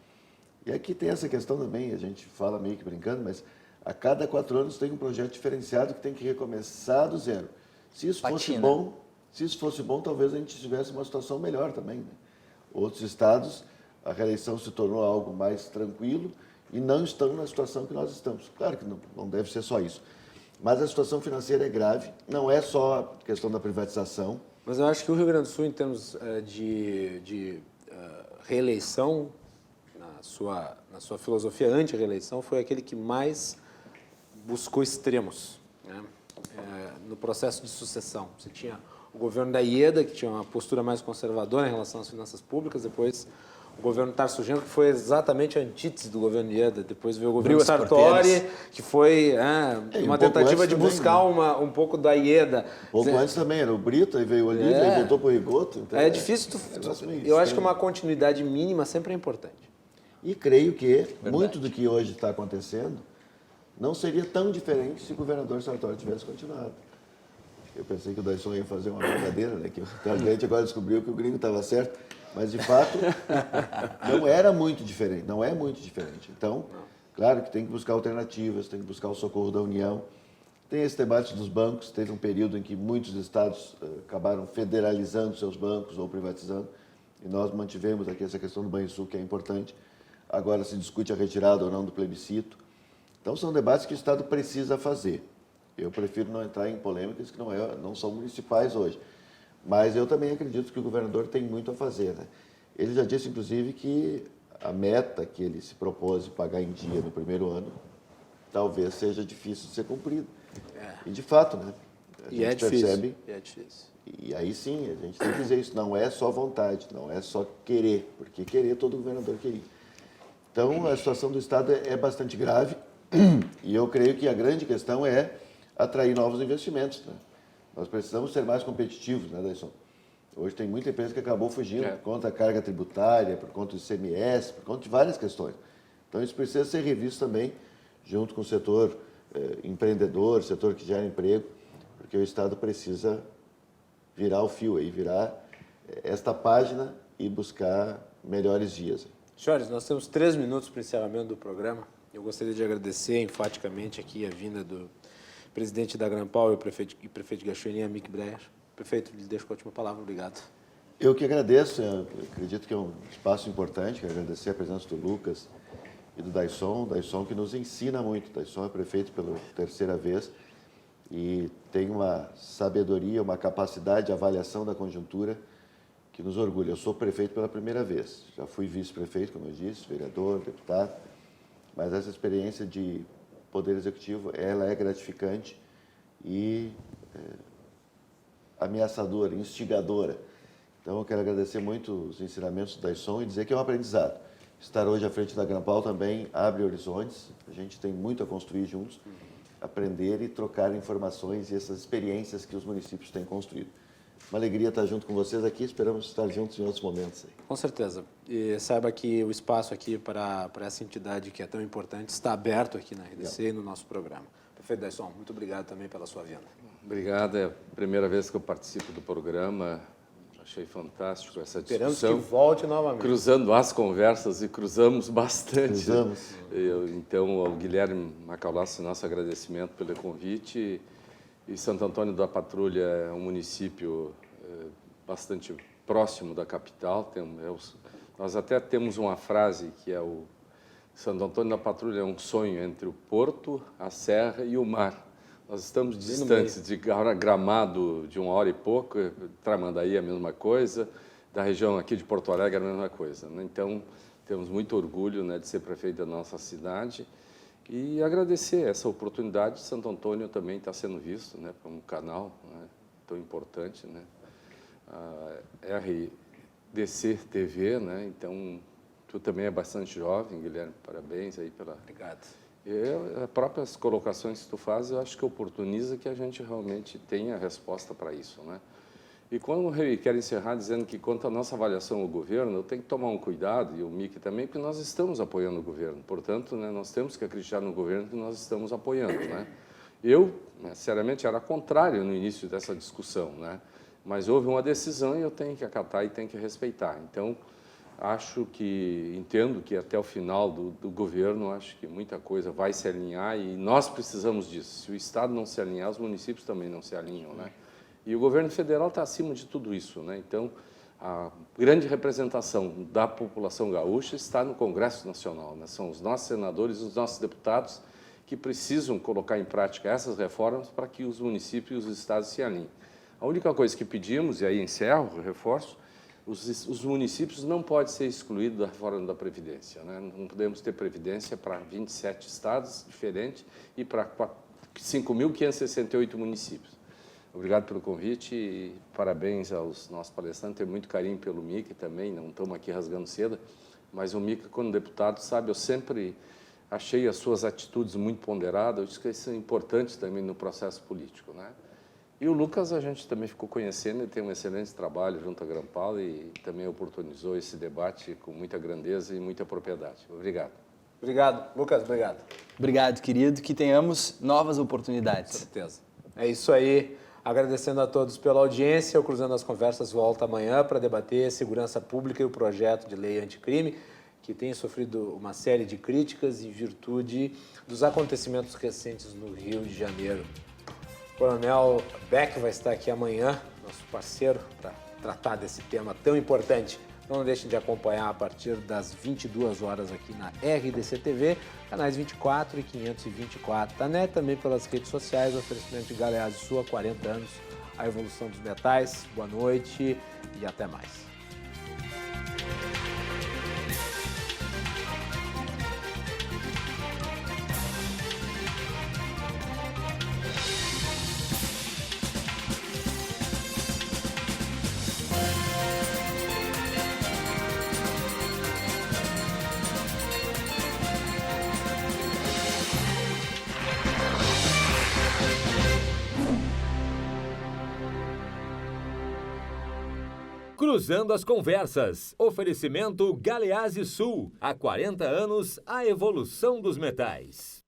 E aqui tem essa questão também, a gente fala meio que brincando, mas a cada 4 anos tem um projeto diferenciado que tem que recomeçar do zero. Se isso fosse bom, talvez a gente tivesse uma situação melhor também. Né? Outros estados, a reeleição se tornou algo mais tranquilo e não estão na situação que nós estamos. Claro que não deve ser só isso. Mas a situação financeira é grave, não é só a questão da privatização.
Mas eu acho que o Rio Grande do Sul, em termos de reeleição, na sua filosofia anti-reeleição, foi aquele que mais buscou extremos, né? No processo de sucessão. Você tinha o governo da Ieda, que tinha uma postura mais conservadora em relação às finanças públicas, depois o governo Tarso Genro, que foi exatamente a antítese do governo Ieda, depois veio o governo Sartori, que foi uma tentativa de buscar um pouco da Ieda.
Um pouco antes também, era o Brito, aí veio o Olívio, aí voltou para o Rigoto. Então
é difícil, eu acho que uma continuidade mínima sempre é importante.
E creio que muito do que hoje está acontecendo não seria tão diferente se o governador Sartori tivesse continuado. Eu pensei que o Dyson ia fazer uma brincadeira, né? Que a gente agora descobriu que o gringo estava certo, mas de fato não era muito diferente, não é muito diferente. Então, claro que tem que buscar alternativas, tem que buscar o socorro da União. Tem esse debate dos bancos, teve um período em que muitos estados acabaram federalizando seus bancos ou privatizando, e nós mantivemos aqui essa questão do Banrisul, que é importante. Agora se discute a retirada ou não do plebiscito. Então, são debates que o Estado precisa fazer. Eu prefiro não entrar em polêmicas que não são municipais hoje. Mas eu também acredito que o governador tem muito a fazer, né? Ele já disse, inclusive, que a meta que ele se propôs de pagar em dia no primeiro ano talvez seja difícil de ser cumprida. E, de fato, né? A gente percebe.
E é difícil.
E aí sim, a gente tem que dizer isso. Não é só vontade, não é só querer, porque querer todo governador queria. Então, a situação do Estado é bastante grave e eu creio que a grande questão é atrair novos investimentos, né? Nós precisamos ser mais competitivos, né, Dayson? Hoje tem muita empresa que acabou fugindo por conta da carga tributária, por conta do ICMS, por conta de várias questões. Então, isso precisa ser revisto também, junto com o setor empreendedor, setor que gera emprego, porque o Estado precisa virar o fio aí, virar esta página e buscar melhores dias.
Senhores, nós temos 3 minutos para o encerramento do programa. Eu gostaria de agradecer enfaticamente aqui a vinda do presidente da Grampal e prefeito de Cachoeirinha, Mick Breyer. Prefeito, lhe deixo a última palavra. Obrigado.
Eu que agradeço, eu acredito que é um espaço importante, quero agradecer a presença do Lucas e do Dayson que nos ensina muito. Dayson é prefeito pela 3ª vez e tem uma sabedoria, uma capacidade de avaliação da conjuntura que nos orgulha. Eu sou prefeito pela 1ª vez, já fui vice-prefeito, como eu disse, vereador, deputado, mas essa experiência de poder executivo, ela é gratificante e ameaçadora, instigadora. Então, eu quero agradecer muito os ensinamentos do Dayson e dizer que é um aprendizado. Estar hoje à frente da Grampal também abre horizontes, a gente tem muito a construir juntos, aprender e trocar informações e essas experiências que os municípios têm construído. Uma alegria estar junto com vocês aqui, esperamos estar juntos em outros momentos.
Com certeza. E saiba que o espaço aqui para essa entidade que é tão importante está aberto aqui na RDC e no nosso programa. Prefeito Dayson, muito obrigado também pela sua vinda.
Obrigado, é a primeira vez que eu participo do programa, achei fantástico essa discussão.
Esperamos que volte novamente.
Cruzando as conversas e cruzamos bastante.
Cruzamos.
Então, ao Guilherme Macalossi, nosso agradecimento pelo convite. E Santo Antônio da Patrulha é um município bastante próximo da capital. Nós até temos uma frase que é o Santo Antônio da Patrulha é um sonho entre o porto, a serra e o mar. Nós estamos distantes de Gramado de 1 hora e pouco, Tramandaí a mesma coisa, da região aqui de Porto Alegre a mesma coisa, né? Então, temos muito orgulho, né, de ser prefeito da nossa cidade e agradecer essa oportunidade. Santo Antônio também está sendo visto, né, por um canal, né, tão importante, né, a RDC TV, né? Então, tu também é bastante jovem, Guilherme, parabéns aí pela...
Obrigado.
As próprias colocações que tu faz, eu acho que oportuniza que a gente realmente tenha resposta para isso, né? E quando eu quero encerrar dizendo que quanto à nossa avaliação ao governo, eu tenho que tomar um cuidado, e o Mick também, porque nós estamos apoiando o governo. Portanto, né, nós temos que acreditar no governo que nós estamos apoiando, né? Eu, sinceramente, era contrário no início dessa discussão, né? Mas houve uma decisão e eu tenho que acatar e tenho que respeitar. Então, entendo que até o final do governo, acho que muita coisa vai se alinhar e nós precisamos disso. Se o Estado não se alinhar, os municípios também não se alinham, né? E o governo federal está acima de tudo isso, né? Então, a grande representação da população gaúcha está no Congresso Nacional, né? São os nossos senadores e os nossos deputados que precisam colocar em prática essas reformas para que os municípios e os estados se alinhem. A única coisa que pedimos, e aí encerro, reforço, os municípios não podem ser excluídos da reforma da Previdência, né? Não podemos ter Previdência para 27 estados diferentes e para 5.568 municípios. Obrigado pelo convite e parabéns aos nossos palestrantes. Tenho muito carinho pelo Mick também, não estamos aqui rasgando seda, mas o Mick, quando deputado, sabe, eu sempre achei as suas atitudes muito ponderadas, eu acho que isso é importante também no processo político, né? E o Lucas a gente também ficou conhecendo, ele tem um excelente trabalho junto à Grampal e também oportunizou esse debate com muita grandeza e muita propriedade. Obrigado.
Obrigado. Lucas, obrigado.
Obrigado, querido. Que tenhamos novas oportunidades.
Com certeza. É isso aí. Agradecendo a todos pela audiência. O Cruzando as Conversas volta amanhã para debater segurança pública e o projeto de lei anticrime, que tem sofrido uma série de críticas em virtude dos acontecimentos recentes no Rio de Janeiro. O Coronel Beck vai estar aqui amanhã, nosso parceiro, para tratar desse tema tão importante. Não deixem de acompanhar a partir das 22 horas aqui na RDC TV, canais 24 e 524 da NET, também pelas redes sociais, oferecimento de Galeazzi Sul há 40 anos, a evolução dos metais. Boa noite e até mais.
Cruzando as conversas. Oferecimento Galeazzi Sul. Há 40 anos, a evolução dos metais.